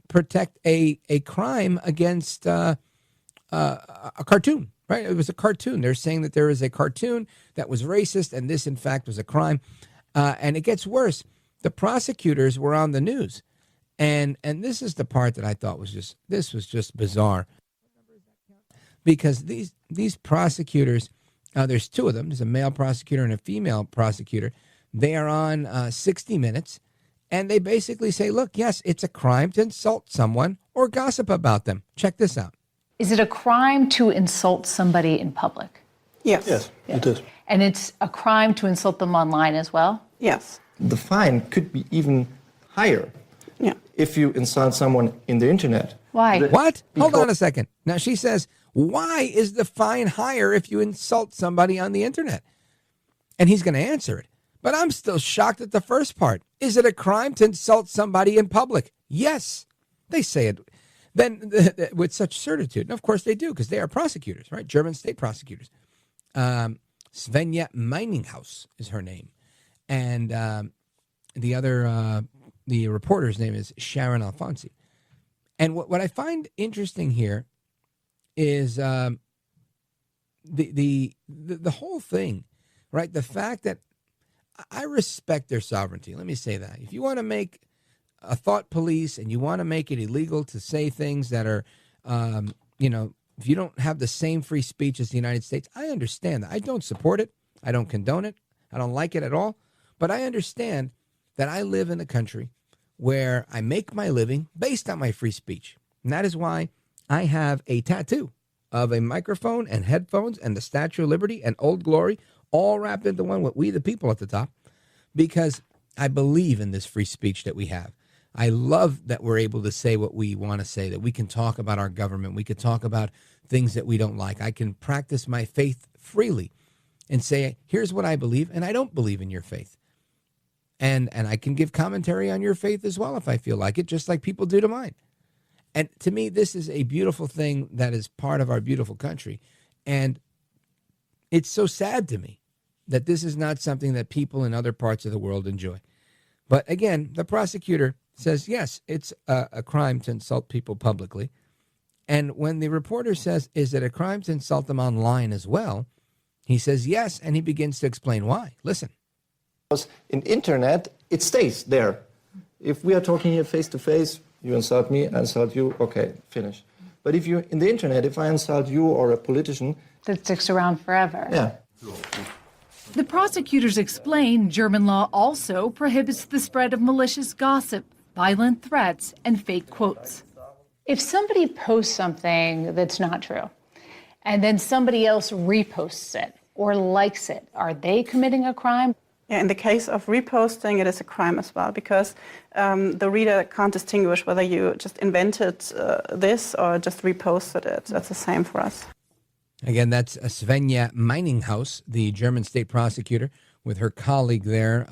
protect a crime against a cartoon, right? It was a cartoon. They're saying that there is a cartoon that was racist, and this, in fact, was a crime. And it gets worse. The prosecutors were on the news. And this is the part that I thought was just bizarre. Because these prosecutors, there's two of them. There's a male prosecutor and a female prosecutor. They are on 60 Minutes. And they basically say, look, yes, it's a crime to insult someone or gossip about them. Check this out. Is it a crime to insult somebody in public? Yes, it is. And it's a crime to insult them online as well? Yes. The fine could be even higher if you insult someone in the internet. Why? What? Hold on a second. Now, she says, why is the fine higher if you insult somebody on the internet? And he's going to answer it. But I'm still shocked at the first part. Is it a crime to insult somebody in public? Yes. They say it then with such certitude. And of course they do, because they are prosecutors, right? German state prosecutors. Svenja Meininghaus is her name. And the reporter's name is Sharon Alfonsi. And what I find interesting here is the whole thing, right? The fact that I respect their sovereignty. Let me say that. If you want to make a thought police and you want to make it illegal to say things that are, if you don't have the same free speech as the United States, I understand that. I don't support it. I don't condone it. I don't like it at all. But I understand that I live in a country where I make my living based on my free speech. And that is why I have a tattoo of a microphone and headphones and the Statue of Liberty and Old Glory all wrapped into one with "We the People" at the top, because I believe in this free speech that we have. I love that we're able to say what we want to say, that we can talk about our government. We can talk about things that we don't like. I can practice my faith freely and say, here's what I believe, and I don't believe in your faith. And I can give commentary on your faith as well if I feel like it, just like people do to mine. And to me, this is a beautiful thing that is part of our beautiful country. And it's so sad to me that this is not something that people in other parts of the world enjoy. But again, the prosecutor says, yes, it's a crime to insult people publicly. And when the reporter says, is it a crime to insult them online as well? He says, yes, and he begins to explain why. Listen. Because in internet, it stays there. If we are talking here face to face, you insult me, I insult you, okay, finish. But if you in the internet, if I insult you or a politician, that sticks around forever. Yeah. The prosecutors explain German law also prohibits the spread of malicious gossip, violent threats, and fake quotes. If somebody posts something that's not true, and then somebody else reposts it or likes it, are they committing a crime? Yeah, in the case of reposting, it is a crime as well, because the reader can't distinguish whether you just invented this or just reposted it. That's the same for us. Again, that's Svenja Meininghaus, the German state prosecutor, with her colleague there,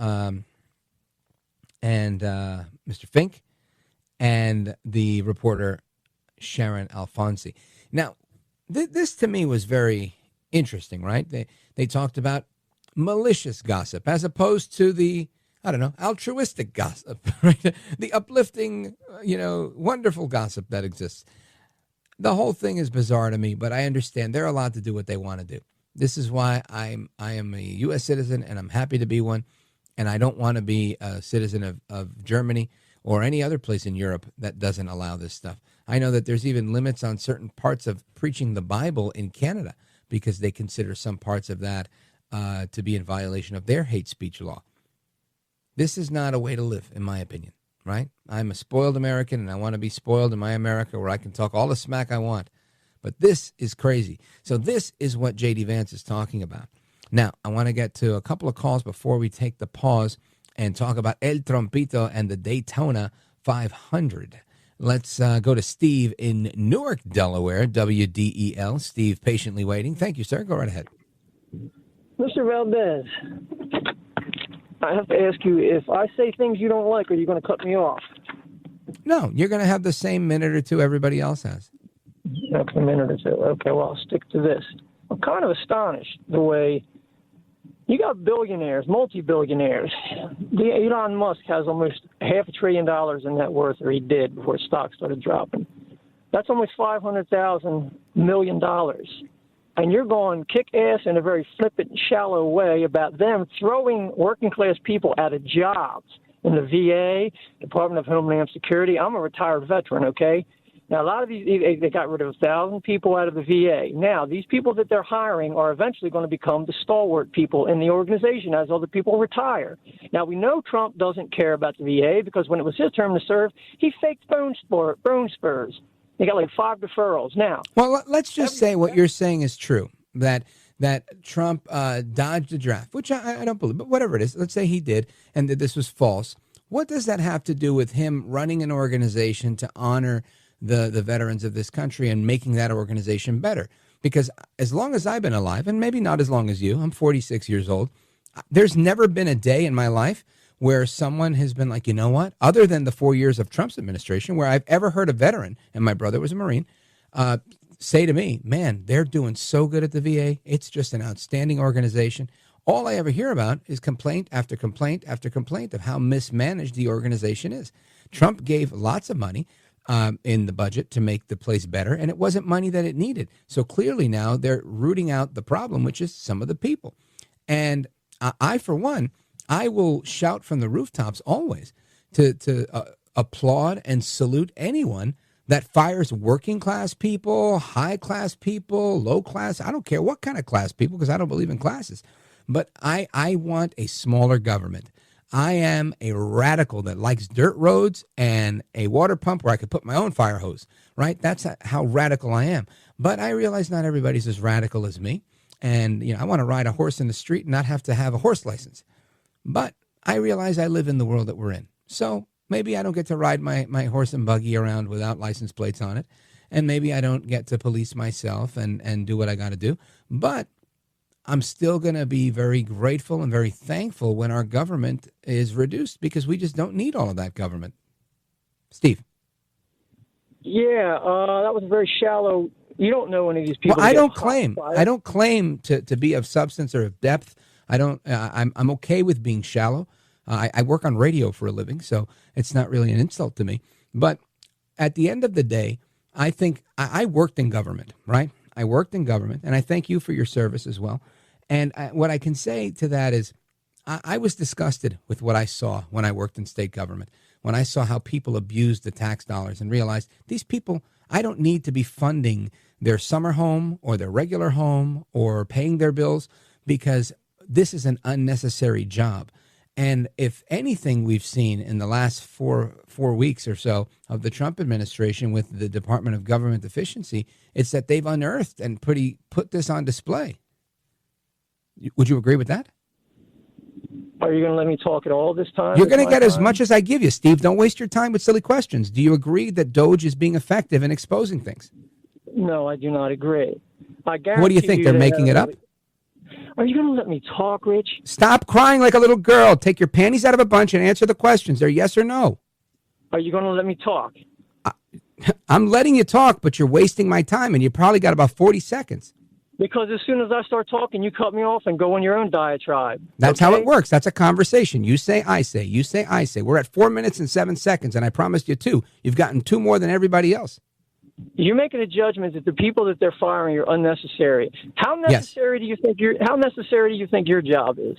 and Mr. Fink, and the reporter Sharon Alfonsi. Now, this to me was very interesting, right? They talked about malicious gossip as opposed to the, altruistic gossip, right? The uplifting, wonderful gossip that exists. The whole thing is bizarre to me, but I understand they're allowed to do what they want to do. This is why I am a U.S. citizen, and I'm happy to be one, and I don't want to be a citizen of Germany or any other place in Europe that doesn't allow this stuff. I know that there's even limits on certain parts of preaching the Bible in Canada because they consider some parts of that to be in violation of their hate speech law. This is not a way to live, in my opinion, right? I'm a spoiled American, and I want to be spoiled in my America where I can talk all the smack I want. But this is crazy. So this is what J.D. Vance is talking about. Now, I want to get to a couple of calls before we take the pause and talk about El Trompito and the Daytona 500. Let's go to Steve in Newark, Delaware, WDEL. Steve, patiently waiting. Thank you, sir. Go right ahead. Mr. Valdez, I have to ask you, if I say things you don't like, are you going to cut me off? No, you're going to have the same minute or two everybody else has. That's a minute or two. Okay, well, I'll stick to this. I'm kind of astonished the way you got billionaires, multi-billionaires. Elon Musk has almost $500 billion in net worth, or he did before stocks started dropping. That's almost $500 million. And you're going kick ass in a very flippant, shallow way about them throwing working class people out of jobs in the VA, Department of Homeland Security. I'm a retired veteran, okay? Now, a lot of these, they got rid of 1,000 people out of the VA. Now, these people that they're hiring are eventually going to become the stalwart people in the organization as other people retire. Now, we know Trump doesn't care about the VA because when it was his term to serve, he faked bone spurs. He got like 5 deferrals. Now, well, let's just say what you're saying is true, that Trump dodged the draft, which I don't believe, but whatever it is, let's say he did, and that this was false. What does that have to do with him running an organization to honor the veterans of this country and making that organization better? Because as long as I've been alive, and maybe not as long as you, I'm 46 years old, there's never been a day in my life where someone has been like, you know what, other than the 4 years of Trump's administration, where I've ever heard a veteran, and my brother was a Marine, say to me, man, they're doing so good at the VA. It's just an outstanding organization. All I ever hear about is complaint after complaint after complaint of how mismanaged the organization is. Trump gave lots of money in the budget to make the place better, and it wasn't money that it needed. So clearly now they're rooting out the problem, which is some of the people. And I, for one, I will shout from the rooftops always to applaud and salute anyone that fires working class people, high class people, low class. I don't care what kind of class people, because I don't believe in classes. But I want a smaller government. I am a radical that likes dirt roads and a water pump where I could put my own fire hose, right? That's how radical I am. But I realize not everybody's as radical as me. And, you know, I want to ride a horse in the street and not have to have a horse license. But I realize I live in the world that we're in. So maybe I don't get to ride my horse and buggy around without license plates on it. And maybe I don't get to police myself and do what I got to do. But I'm still going to be very grateful and very thankful when our government is reduced, because we just don't need all of that government. Steve. Yeah, that was very shallow. You don't know any of these people. Well, I don't claim to be of substance or of depth. I'm okay with being shallow. I work on radio for a living, so it's not really an insult to me. But at the end of the day, I think I worked in government, right? I worked in government, and I thank you for your service as well. And what I can say to that is I was disgusted with what I saw when I worked in state government, when I saw how people abused the tax dollars and realized these people, I don't need to be funding their summer home or their regular home or paying their bills, because this is an unnecessary job. And if anything we've seen in the last four weeks or so of the Trump administration with the Department of Government Efficiency, it's that they've unearthed and put this on display. Would you agree with that? Are you going to let me talk at all this time? You're going to get as much as I give you, Steve. Don't waste your time with silly questions. Do you agree that Doge is being effective in exposing things? No, I do not agree. What do you think? They're making it up? Are you going to let me talk, Rich? Stop crying like a little girl. Take your panties out of a bunch and answer the questions. They're yes or no. Are you going to let me talk? I'm letting you talk, but you're wasting my time, and you probably got about 40 seconds. Because as soon as I start talking, you cut me off and go on your own diatribe. That's how it works. That's a conversation. You say, I say. You say, I say. We're at 4 minutes and 7 seconds, and I promised you 2. You've gotten 2 more than everybody else. You're making a judgment that the people that they're firing are unnecessary. How necessary do you think your job is?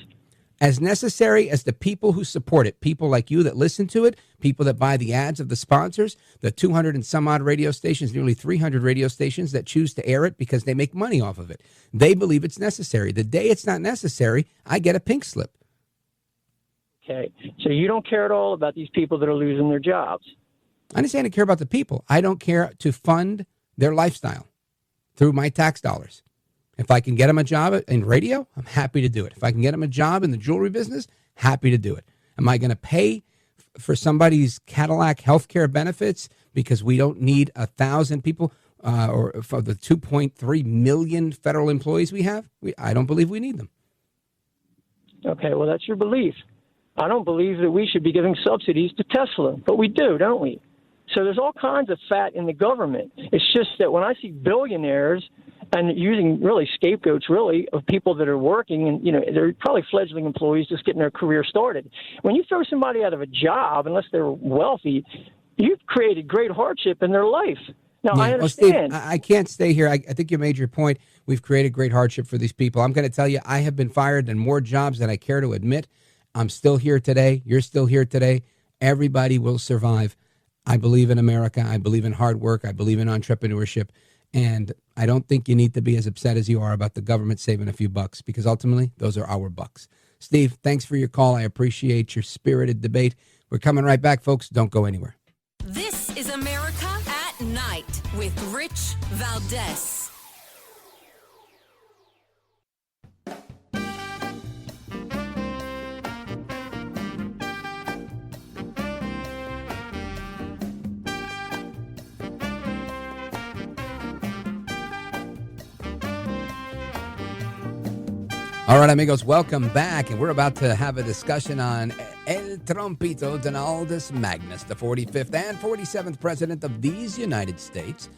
As necessary as the people who support it, people like you that listen to it, people that buy the ads of the sponsors, the 200 and some odd radio stations, nearly 300 radio stations that choose to air it because they make money off of it. They believe it's necessary. The day it's not necessary, I get a pink slip. Okay, so you don't care at all about these people that are losing their jobs. I didn't say I didn't care about the people. I don't care to fund their lifestyle through my tax dollars. If I can get them a job in radio, I'm happy to do it. If I can get them a job in the jewelry business, happy to do it. Am I going to pay for somebody's Cadillac healthcare benefits because we don't need 1,000 people? or for the 2.3 million federal employees we have, I don't believe we need them. Okay, well, that's your belief. I don't believe that we should be giving subsidies to Tesla, but we do, don't we? So there's all kinds of fat in the government. It's just that when I see billionaires and using really scapegoats, really, of people that are working, and, you know, they're probably fledgling employees just getting their career started. When you throw somebody out of a job, unless they're wealthy, you've created great hardship in their life. Now, I understand. Well, Steve, I can't stay here. I think you made your point. We've created great hardship for these people. I'm going to tell you, I have been fired in more jobs than I care to admit. I'm still here today. You're still here today. Everybody will survive. I believe in America. I believe in hard work. I believe in entrepreneurship. And I don't think you need to be as upset as you are about the government saving a few bucks, because ultimately those are our bucks. Steve, thanks for your call. I appreciate your spirited debate. We're coming right back, folks. Don't go anywhere. This is America at Night with Rich Valdez. All right, amigos, welcome back. And we're about to have a discussion on El Trompito Donaldus Magnus, the 45th and 47th president of these United States,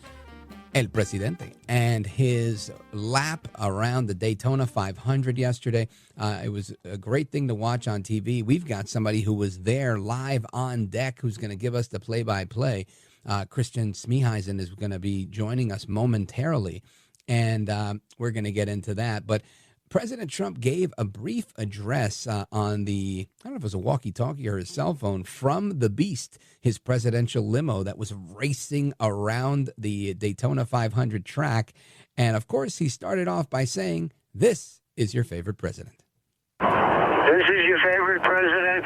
El Presidente, and his lap around the Daytona 500 yesterday. It was a great thing to watch on TV. We've got somebody who was there live on deck who's going to give us the play-by-play. Kristen Smeehuyzen is going to be joining us momentarily, and we're going to get into that. But President Trump gave a brief address on the, I don't know if it was a walkie-talkie or his cell phone, from the Beast, his presidential limo that was racing around the Daytona 500 track. And, of course, he started off by saying, "This is your favorite president." This is your favorite president.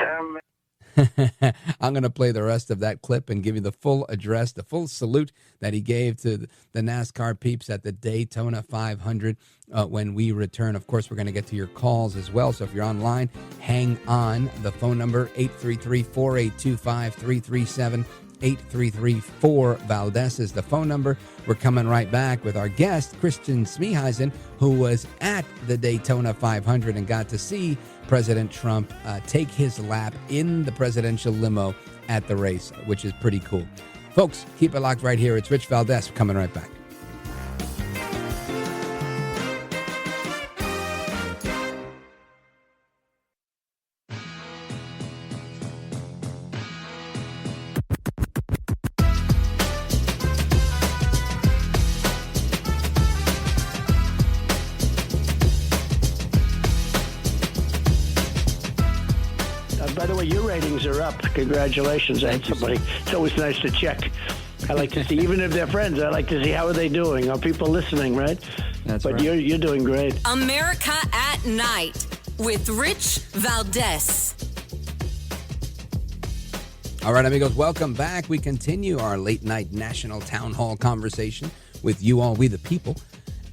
I'm going to play the rest of that clip and give you the full address, the full salute that he gave to the NASCAR peeps at the Daytona 500 when we return. Of course, we're going to get to your calls as well. So if you're online, hang on. The phone number, 833-4825-337. 833-4-VALDEZ is the phone number. We're coming right back with our guest, Kristen Smeehuyzen, who was at the Daytona 500 and got to see President Trump take his lap in the presidential limo at the race, which is pretty cool. Folks, keep it locked right here. It's Rich Valdez. We're coming right back. By the way, your ratings are up. Congratulations. I had somebody. It's always nice to check. I like to see, even if they're friends, I like to see how are they doing. Are people listening, right? That's but right. You're doing great. America at Night with Rich Valdez. All right, amigos, welcome back. We continue our late night national town hall conversation with you all, we the people.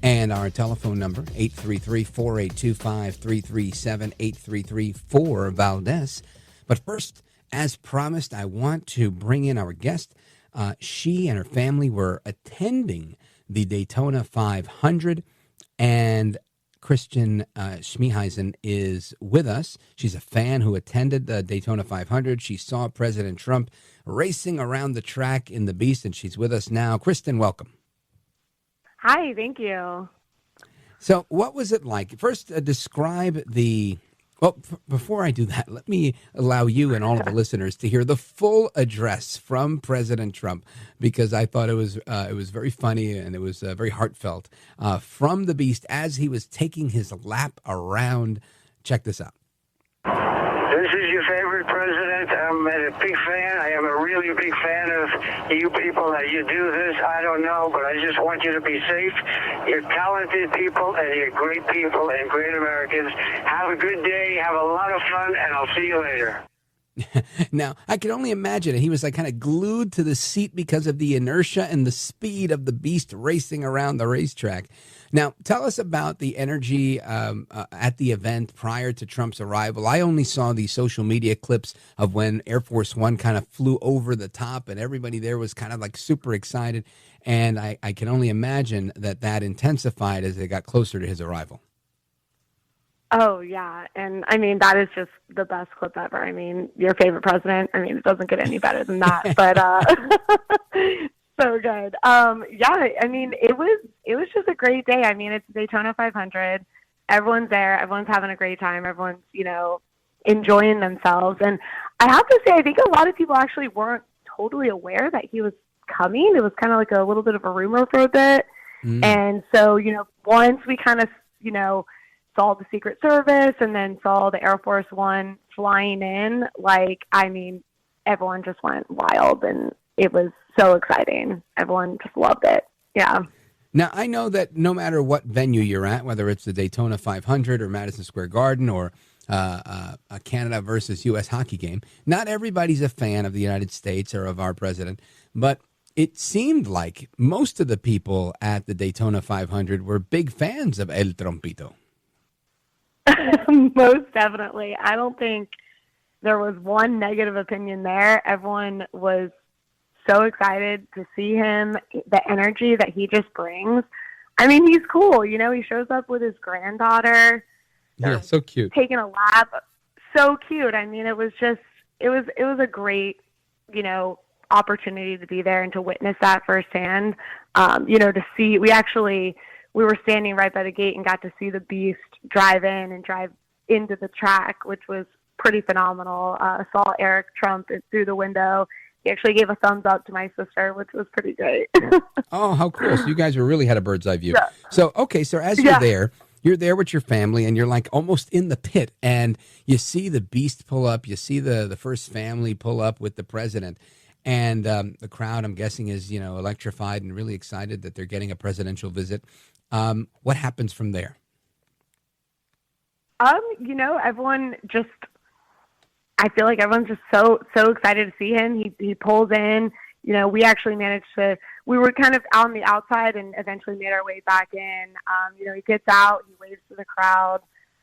And our telephone number, 833-4825-337, 833-4-VALDEZ. But first, as promised, I want to bring in our guest. She and her family were attending the Daytona 500, and Kristen Smeehuyzen is with us. She's a fan who attended the Daytona 500. She saw President Trump racing around the track in the Beast, and she's with us now. Kristen, welcome. Hi, thank you. So what was it like? First, describe the... Well, before I do that, let me allow you and all of the listeners to hear the full address from President Trump, because I thought it was very funny and it was very heartfelt from the Beast as he was taking his lap around. Check this out. This is your favorite president. I'm a big fan. I am a really big fan of you people that you do this. I don't know, but I just want you to be safe. You're talented people, and you're great people and great Americans. Have a good day. Have a lot of fun, and I'll see you later. Now, I can only imagine it. He was like kind of glued to the seat because of the inertia and the speed of the Beast racing around the racetrack. Now, tell us about the energy at the event prior to Trump's arrival. I only saw the social media clips of when Air Force One kind of flew over the top, and everybody there was kind of like super excited. And I can only imagine that intensified as they got closer to his arrival. Oh, yeah. And I mean, that is just the best clip ever. I mean, your favorite president. I mean, it doesn't get any better than that. But so good. Yeah, I mean, it was just a great day. I mean, it's Daytona 500. Everyone's there. Everyone's having a great time. Everyone's, enjoying themselves. And I have to say, I think a lot of people actually weren't totally aware that he was coming. It was kind of like a little bit of a rumor for a bit. And so, once we kind of, saw the Secret Service and then saw the Air Force One flying in, everyone just went wild, and it was so exciting. Everyone just loved it. Yeah. Now, I know that no matter what venue you're at, whether it's the Daytona 500 or Madison Square Garden or a Canada versus U.S. hockey game, not everybody's a fan of the United States or of our president, but it seemed like most of the people at the Daytona 500 were big fans of El Trompito. Most definitely. I don't think there was one negative opinion there. Everyone was so excited to see him, the energy that he just brings. I mean, he's cool. He shows up with his granddaughter. Yeah, so cute. Taking a lap. So cute. I mean, it was a great, opportunity to be there and to witness that firsthand. To see, we were standing right by the gate and got to see the Beast drive in and drive into the track, which was pretty phenomenal. Saw Eric Trump through the window. He actually gave a thumbs up to my sister, which was pretty great. Oh, how cool. So you guys really had a bird's eye view. Yeah. So, okay, so as you're there with your family and you're like almost in the pit and you see the Beast pull up, you see the first family pull up with the president. And the crowd, I'm guessing, is, electrified and really excited that they're getting a presidential visit. What happens from there? Everyone just, I feel like everyone's just so excited to see him. He pulls in. We actually we were kind of out on the outside and eventually made our way back in. He gets out, he waves to the crowd.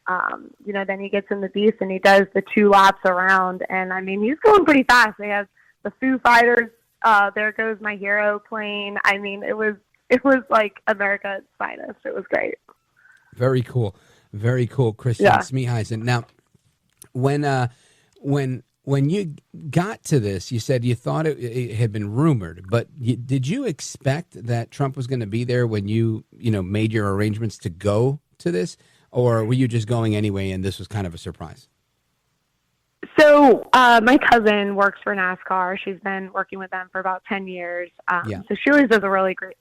Then he gets in the Beast and he does the 2 laps around. And I mean, he's going pretty fast. They have the Foo Fighters, There Goes My Hero playing. I mean, it was like America at its finest. It was great. Very cool. Very cool, Kristen Smeehuyzen. Now, when you got to this, you said you thought it had been rumored, but did you expect that Trump was going to be there when you made your arrangements to go to this, or were you just going anyway and this was kind of a surprise? So my cousin works for NASCAR. She's been working with them for about 10 years. So she always does a really great,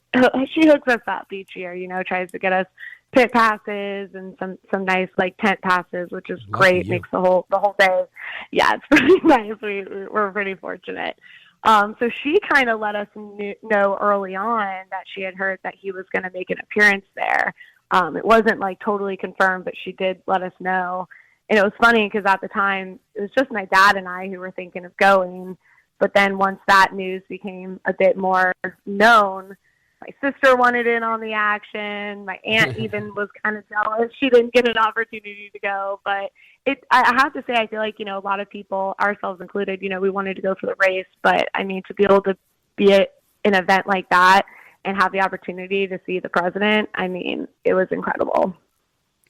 she hooks us up each year, tries to get us pit passes and some nice tent passes, which is great. Makes the whole day. Yeah, it's pretty nice. We're pretty fortunate. So she kind of let us know early on that she had heard that he was going to make an appearance there. It wasn't totally confirmed, but she did let us know. And it was funny because at the time, it was just my dad and I who were thinking of going. But then once that news became a bit more known, my sister wanted in on the action. My aunt even was kind of jealous. She didn't get an opportunity to go. But I have to say, I feel like, a lot of people, ourselves included, we wanted to go for the race. But, I mean, to be able to be at an event like that and have the opportunity to see the president, I mean, it was incredible.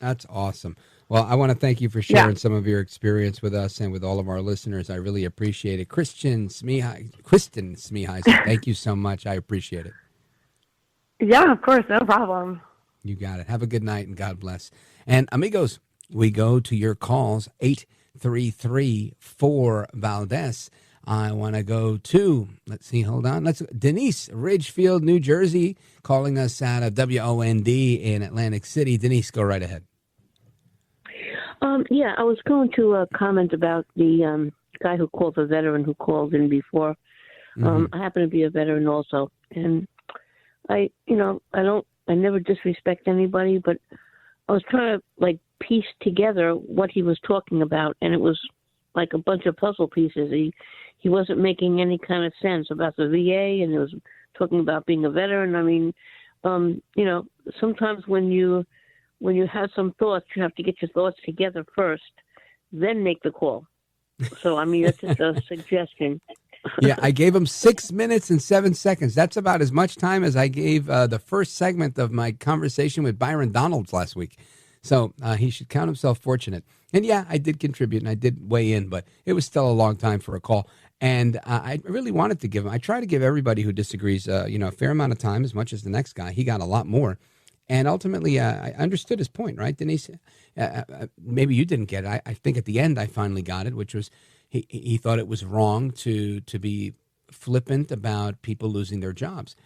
That's awesome. Well, I want to thank you for sharing some of your experience with us and with all of our listeners. I really appreciate it. Kristen Smeehuyzen, thank you so much. I appreciate it. Yeah, of course. No problem. You got it. Have a good night and God bless. And amigos, we go to your calls, 833-4-Valdez. I want to go to, Denise, Ridgefield, New Jersey, calling us out of WOND in Atlantic City. Denise, go right ahead. I was going to comment about the guy who called a veteran who called in before. I happen to be a veteran also, and I never disrespect anybody, but I was trying to piece together what he was talking about, and it was like a bunch of puzzle pieces. He wasn't making any kind of sense about the VA, and he was talking about being a veteran. I mean, sometimes when you have some thoughts, you have to get your thoughts together first, then make the call. So, I mean, that's just a suggestion. Yeah, I gave him 6 minutes and 7 seconds. That's about as much time as I gave the first segment of my conversation with Byron Donalds last week. So he should count himself fortunate. And yeah, I did contribute and I did weigh in, but it was still a long time for a call. And I really wanted to give him, I try to give everybody who disagrees, a fair amount of time, as much as the next guy. He got a lot more. And ultimately, I understood his point, right, Denise? Maybe you didn't get it. I think at the end I finally got it, which was he thought it was wrong to be flippant about people losing their jobs.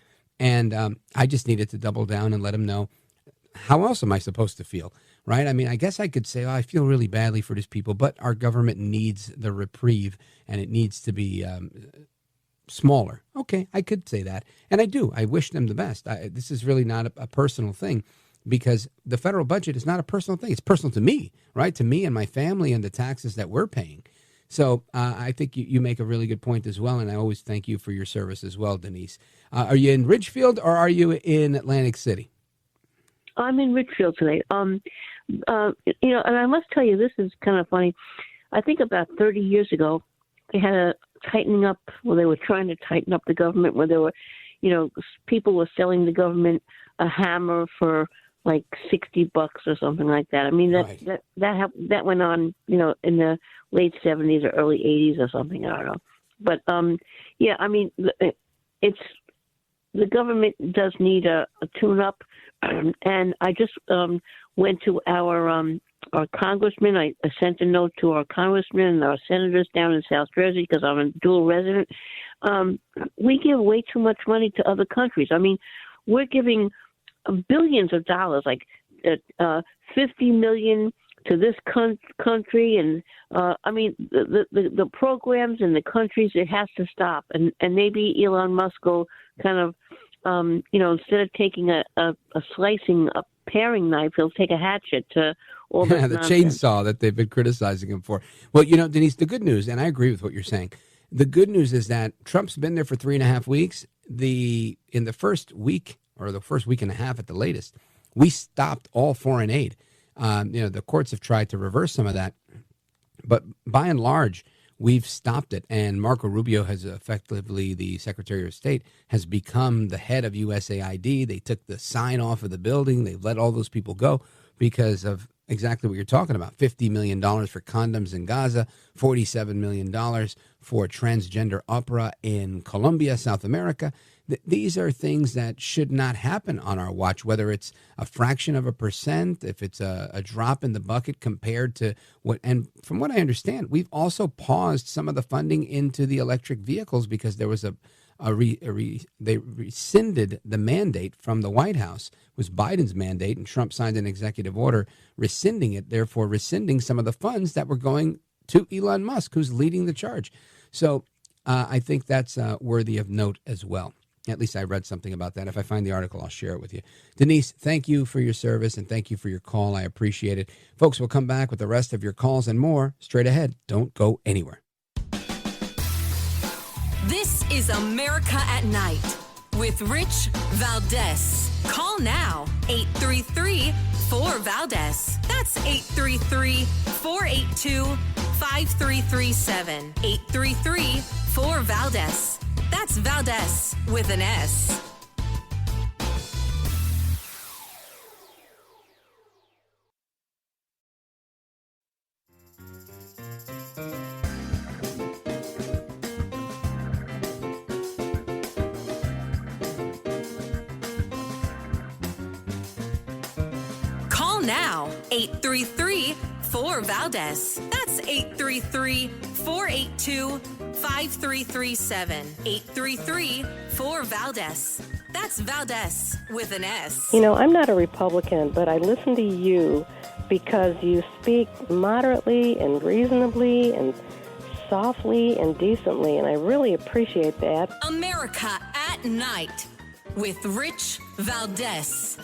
And I just needed to double down and let him know, how else am I supposed to feel, right? I mean, I guess I could say, I feel really badly for these people, but our government needs the reprieve and it needs to be smaller. Okay, I could say that. And I do. I wish them the best. This is really not a personal thing, because the federal budget is not a personal thing. It's personal to me, right? To me and my family and the taxes that we're paying. So I think you make a really good point as well, and I always thank you for your service as well, Denise. Are you in Ridgefield or are you in Atlantic City? I'm in Ridgefield today. And I must tell you, this is kind of funny. I think about 30 years ago, they had a tightening up, they were trying to tighten up the government, where there were, people were selling the government a hammer for like $60 or something like that. I mean, that went on, in the late 70s or early 80s or something. I don't know. But, yeah, I mean, the government does need a tune-up. And I just went to our congressman. I sent a note to our congressmen and our senators down in South Jersey, because I'm a dual resident. We give way too much money to other countries. I mean, we're giving billions of dollars, like $50 million to this country, and I mean the programs in the countries, it has to stop. And maybe Elon Musk will kind of instead of taking a slicing, a paring knife, he'll take a hatchet to all this the nonsense. chainsaw that they've been criticizing him for. Well, Denise, the good news, and I agree with what you're saying, the good news is that Trump's been there for 3.5 weeks. In the first week, or the first week and a half at the latest, we stopped all foreign aid. The courts have tried to reverse some of that, but by and large, we've stopped it. And Marco Rubio has effectively, the Secretary of State, has become the head of USAID. They took the sign off of the building. They've let all those people go because of exactly what you're talking about. $50 million for condoms in Gaza, $47 million for transgender opera in Colombia, South America. These are things that should not happen on our watch, whether it's a fraction of a percent, if it's a drop in the bucket compared to what. And from what I understand, we've also paused some of the funding into the electric vehicles because there was they rescinded the mandate from the White House. It was Biden's mandate, and Trump signed an executive order rescinding it, therefore rescinding some of the funds that were going to Elon Musk, who's leading the charge. So I think that's worthy of note as well. At least I read something about that. If I find the article, I'll share it with you. Denise, thank you for your service and thank you for your call. I appreciate it. Folks, we'll come back with the rest of your calls and more straight ahead. Don't go anywhere. This is America at Night with Rich Valdez. Call now, 833-4-VALDEZ. That's 833-482-5337. 833-4-VALDEZ. That's Valdez with an S. Call now, 833-4-VALDEZ. That's 833-482-5337. 833-4-VALDEZ. That's Valdez with an S. I'm not a Republican, but I listen to you because you speak moderately and reasonably and softly and decently, and I really appreciate that. America at Night with Rich Valdez.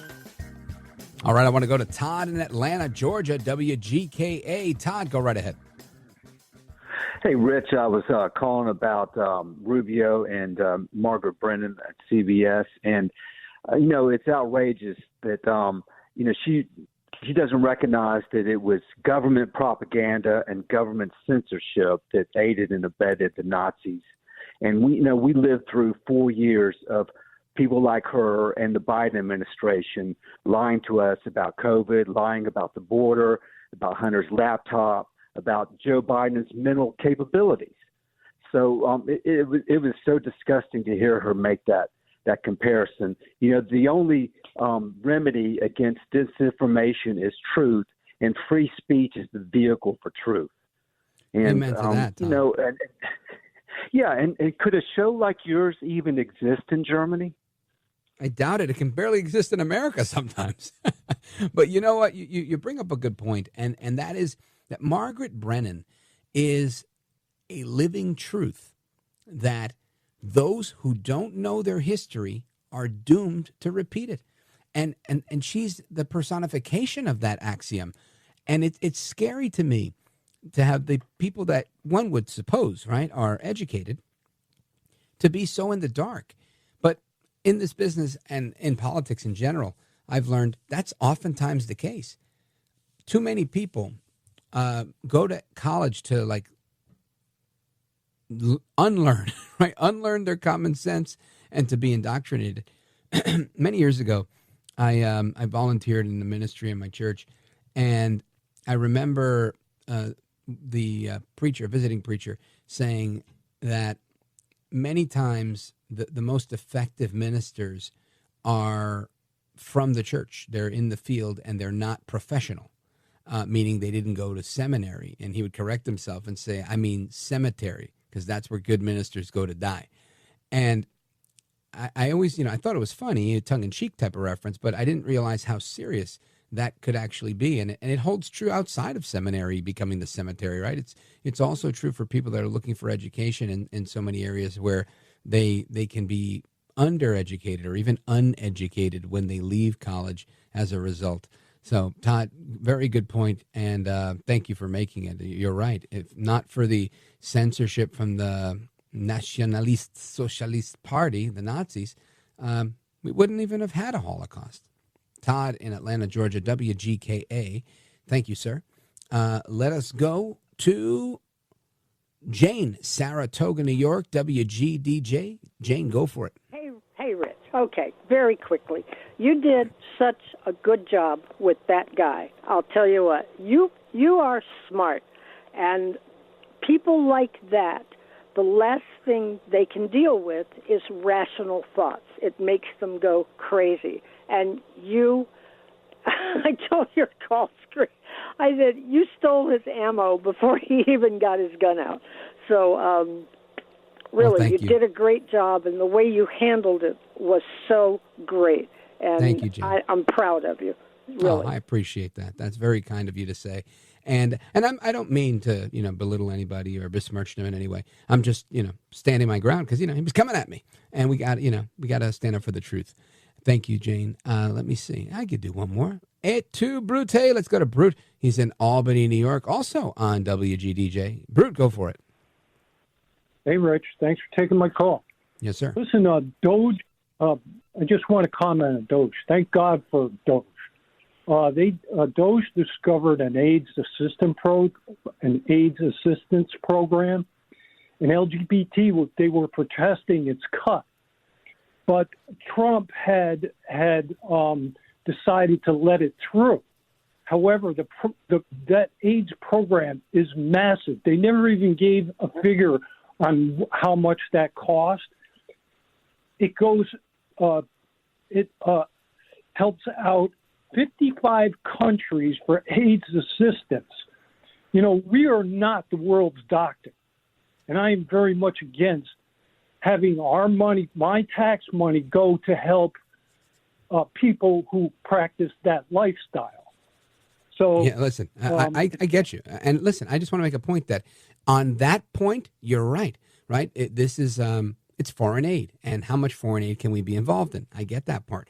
All right, I want to go to Todd in Atlanta, Georgia, WGKA. Todd, go right ahead. Hey, Rich, I was calling about Rubio and Margaret Brennan at CBS, and it's outrageous that she doesn't recognize that it was government propaganda and government censorship that aided and abetted the Nazis. And we lived through 4 years of people like her and the Biden administration lying to us about COVID, lying about the border, about Hunter's laptop, about Joe Biden's mental capabilities. So it was so disgusting to hear her make that comparison. The only remedy against disinformation is truth, and free speech is the vehicle for truth. And, amen to that, Tom. And could a show like yours even exist in Germany? I doubt it. It can barely exist in America sometimes. But you know what? You bring up a good point, and that is that Margaret Brennan is a living truth that those who don't know their history are doomed to repeat it. And she's the personification of that axiom. And it's scary to me to have the people that one would suppose, right, are educated to be so in the dark. But in this business and in politics in general, I've learned that's oftentimes the case. Too many people go to college to like unlearn, right? Unlearn their common sense and to be indoctrinated. Many years ago, I volunteered in the ministry in my church, and I remember the visiting preacher, saying that many times the most effective ministers are from the church. They're in the field and they're not professional, meaning they didn't go to seminary. And he would correct himself and say, I mean cemetery, because that's where good ministers go to die. And I always, I thought it was funny, a tongue-in-cheek type of reference, but I didn't realize how serious that could actually be. And it holds true outside of seminary becoming the cemetery, right? It's also true for people that are looking for education in so many areas where they can be undereducated or even uneducated when they leave college as a result. So, Todd, very good point, and thank you for making it. You're right. If not for the censorship from the Nationalist Socialist Party, the Nazis, we wouldn't even have had a Holocaust. Todd in Atlanta, Georgia, WGKA. Thank you, sir. Let us go to Jane, Saratoga, New York, WGDJ. Jane, go for it. Hey, Rich. Okay, very quickly. You did such a good job with that guy. I'll tell you what. You are smart, and people like that, the last thing they can deal with is rational thoughts. It makes them go crazy. And you, I told your call screen, I said, you stole his ammo before he even got his gun out. So, really, you did a great job, and the way you handled it was so great. And thank you, Jane. I'm proud of you, really. Oh, I appreciate that. That's very kind of you to say. And I don't mean to, belittle anybody or besmirch him in any way. I'm just, standing my ground because, he was coming at me. And we got to stand up for the truth. Thank you, Jane. Let me see. I could do one more. Et tu, Brute. Let's go to Brute. He's in Albany, New York, also on WGDJ. Brute, go for it. Hey, Rich. Thanks for taking my call. Yes, sir. Listen, Doge, I just want to comment on Doge. Thank God for Doge. Doge discovered an AIDS assistance program, and LGBT, they were protesting its cut. But Trump had decided to let it through. However, that AIDS program is massive. They never even gave a figure on how much that cost. It goes, it helps out 55 countries for AIDS assistance. We are not the world's doctor, and I am very much against having our money, my tax money, go to help people who practice that lifestyle. So, yeah, listen, I get you. And listen, I just want to make a point that on that point, you're right, right? This is, it's foreign aid, and how much foreign aid can we be involved in? I get that part.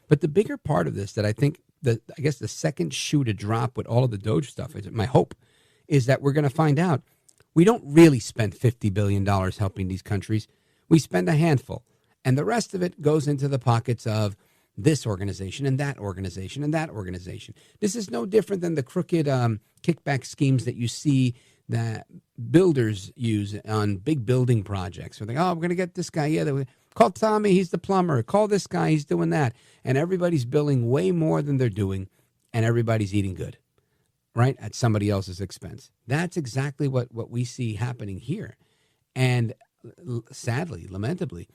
But the bigger part of this that I think I guess the second shoe to drop with all of the Doge stuff, is my hope, is that we're going to find out we don't really spend $50 billion helping these countries. We spend a handful, and the rest of it goes into the pockets of this organization and that organization and that organization. This is no different than the crooked kickback schemes that you see that builders use on big building projects. Where they, we're going to get this guy. Yeah, call Tommy, he's the plumber. Call this guy, he's doing that. And everybody's billing way more than they're doing, and everybody's eating good, right, at somebody else's expense. That's exactly what we see happening here. And sadly, lamentably,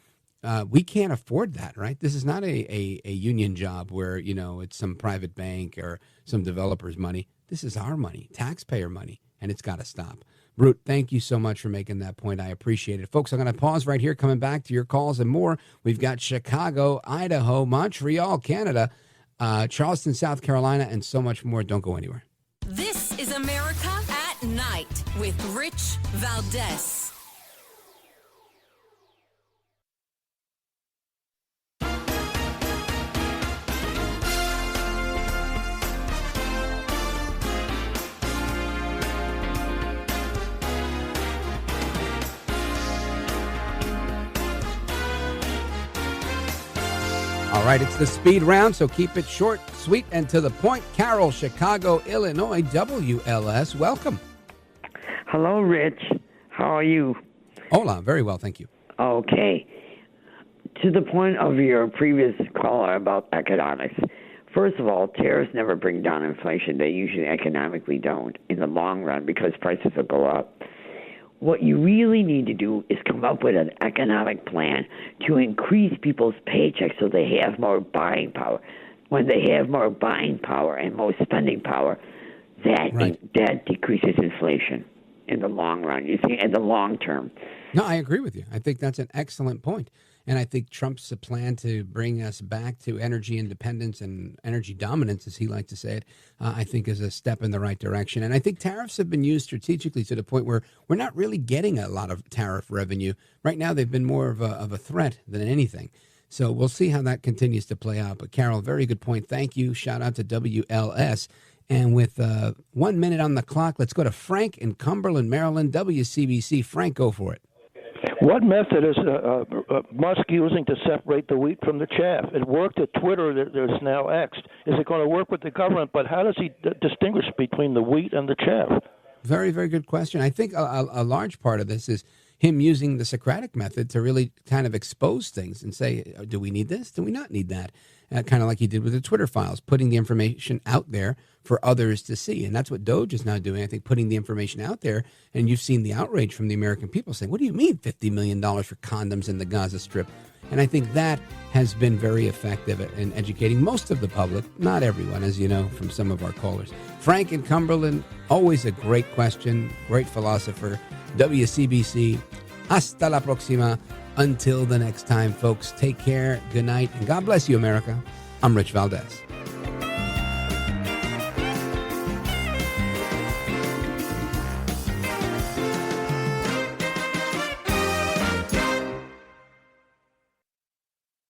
we can't afford that, right? This is not a union job where, it's some private bank or some developer's money. This is our money, taxpayer money, and it's got to stop. Brute, thank you so much for making that point. I appreciate it. Folks, I'm going to pause right here, coming back to your calls and more. We've got Chicago, Idaho, Montreal, Canada, Charleston, South Carolina, and so much more. Don't go anywhere. This is America at Night with Rich Valdez. All right, it's the speed round, so keep it short, sweet, and to the point. Carol, Chicago, Illinois, WLS, welcome. Hello, Rich. How are you? Hola, very well, thank you. Okay. To the point of your previous caller about economics, first of all, tariffs never bring down inflation. They usually economically don't in the long run because prices will go up. What you really need to do is come up with an economic plan to increase people's paychecks so they have more buying power. When they have more buying power and more spending power, that decreases inflation in the long run, you see, in the long term. No, I agree with you. I think that's an excellent point. And I think Trump's plan to bring us back to energy independence and energy dominance, as he likes to say it, I think is a step in the right direction. And I think tariffs have been used strategically to the point where we're not really getting a lot of tariff revenue. Right now, they've been more of a threat than anything. So we'll see how that continues to play out. But Carol, very good point. Thank you. Shout out to WLS. And with 1 minute on the clock, let's go to Frank in Cumberland, Maryland, WCBC. Frank, go for it. What method is Musk using to separate the wheat from the chaff? It worked at Twitter. There's now X. Is it going to work with the government? But how does he distinguish between the wheat and the chaff? Very, very good question. I think a large part of this is him using the Socratic method to really kind of expose things and say, do we need this? Do we not need that? Kind of like he did with the Twitter files, putting the information out there for others to see. And that's what Doge is now doing, I think, putting the information out there. And you've seen the outrage from the American people saying, what do you mean $50 million for condoms in the Gaza Strip? And I think that has been very effective in educating most of the public, not everyone, as you know, from some of our callers. Frank in Cumberland, always a great question, great philosopher. WCBC, hasta la próxima. Until the next time, folks, take care, good night, and God bless you, America. I'm Rich Valdez.